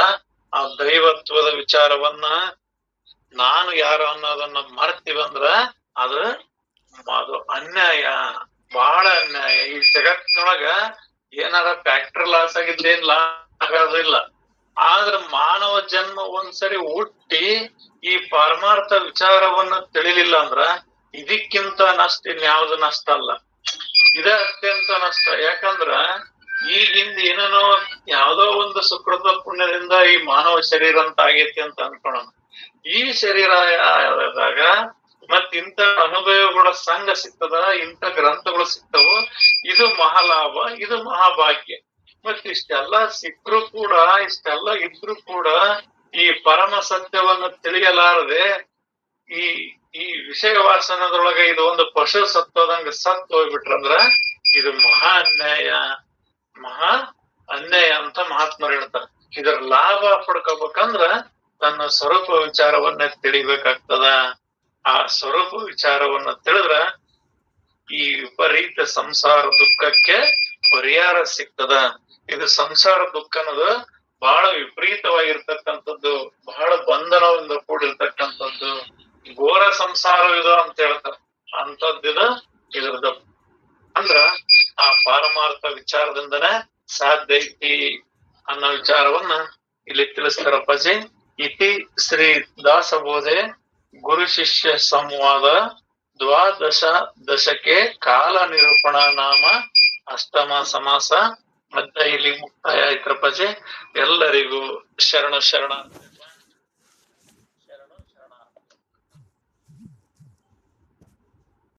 ಆ ದೈವತ್ವದ ವಿಚಾರವನ್ನ, ನಾನು ಯಾರು ಅನ್ನೋದನ್ನ ಮರ್ತೀವಂದ್ರ ಅದು ಅನ್ಯಾಯ, ಬಹಳ ಅನ್ಯಾಯ. ಈ ಜಗತ್ತಿನೊಳಗ ಏನಾರ ಫ್ಯಾಕ್ಟ್ರಿ ಲಾಸ್ ಆಗಿದ್ದೇನ್ ಆಗೋದಿಲ್ಲ. ಆದ್ರ ಮಾನವ ಜನ್ಮ ಒಂದ್ಸರಿ ಹುಟ್ಟಿ ಈ ಪರಮಾರ್ಥ ವಿಚಾರವನ್ನ ತಿಳಿಲಿಲ್ಲ ಅಂದ್ರ ಇದಕ್ಕಿಂತ ನಷ್ಟ ಇನ್ಯಾವ್ದು ನಷ್ಟ ಅಲ್ಲ, ಇದ ಅತ್ಯಂತ ನಷ್ಟ. ಯಾಕಂದ್ರ ಈಗಿಂದ ಏನೇನೋ ಯಾವ್ದೋ ಒಂದು ಸುಕೃತ ಪುಣ್ಯದಿಂದ ಈ ಮಾನವ ಶರೀರ ಅಂತ ಆಗೈತಿ ಅಂತ ಅನ್ಕೊಳ್ಳೋಣ. ಈ ಶರೀರ ಆದಾಗ ಮತ್ ಇಂಥ ಅನುಭವಗಳ ಸಂಘ ಸಿಗ್ತದ, ಇಂಥ ಗ್ರಂಥಗಳು ಸಿಗ್ತವು. ಇದು ಮಹಾಲಾಭ, ಇದು ಮಹಾಭಾಗ್ಯ. ಮತ್ ಇಷ್ಟೆಲ್ಲ ಸಿಕ್ಕರು ಕೂಡ, ಇಷ್ಟೆಲ್ಲ ಇದ್ರು ಕೂಡ ಈ ಪರಮ ಸತ್ಯವನ್ನು ತಿಳಿಯಲಾರದೆ ಈ ವಿಷಯ ವಾಸನದೊಳಗ ಇದು ಒಂದು ಪಶು ಸತ್ವದಂಗ ಸತ್ತು ಹೋಗ್ಬಿಟ್ರಂದ್ರ ಇದು ಮಹಾ ಅನ್ಯಾಯ ಅಂತ ಮಹಾತ್ಮರು ಹೇಳ್ತಾರೆ. ಇದರ ಲಾಭ ಪಡ್ಕೋಬೇಕಂದ್ರ ತನ್ನ ಸ್ವರೂಪ ವಿಚಾರವನ್ನ ತಿಳಿಬೇಕಾಗ್ತದ. ಆ ಸ್ವರೂಪ ವಿಚಾರವನ್ನ ತಿಳಿದ್ರ ಈ ವಿಪರೀತ ಸಂಸಾರ ದುಃಖಕ್ಕೆ ಪರಿಹಾರ ಸಿಗ್ತದ. ಇದು ಸಂಸಾರ ದುಃಖ ಅನ್ನೋದು ಬಹಳ ವಿಪರೀತವಾಗಿರ್ತಕ್ಕಂಥದ್ದು, ಬಹಳ ಬಂಧನದಿಂದ ಕೂಡಿರ್ತಕ್ಕಂಥದ್ದು, ಘೋರ ಸಂಸಾರವಿದು ಅಂತ ಹೇಳ್ತಾರೆ. ಅಂತದ್ದಿದ ಇದ್ರದ್ದು ಅಂದ್ರ ಆ ಪಾರಮಾರ್ಥ ವಿಚಾರದಿಂದನೇ ಸಾಧ್ಯ ಐತಿ ಅನ್ನೋ ವಿಚಾರವನ್ನ ಇಲ್ಲಿ ತಿಳಿಸ್ತಾರಪ್ಪಾಜಿ. ಇತಿ ಶ್ರೀ ದಾಸಬೋಧೆ ಗುರು ಶಿಷ್ಯ ಸಂವಾದ ದ್ವಾದಶ ಕಾಲ ನಿರೂಪಣ ನಾಮ ಅಷ್ಟಮ ಸಮಾಸ. ಮತ್ತೆ ಇಲ್ಲಿ ಮುಕ್ತಾಯ ಆಯ್ತ್ರಪ್ಪಾಜಿ. ಎಲ್ಲರಿಗೂ ಶರಣ.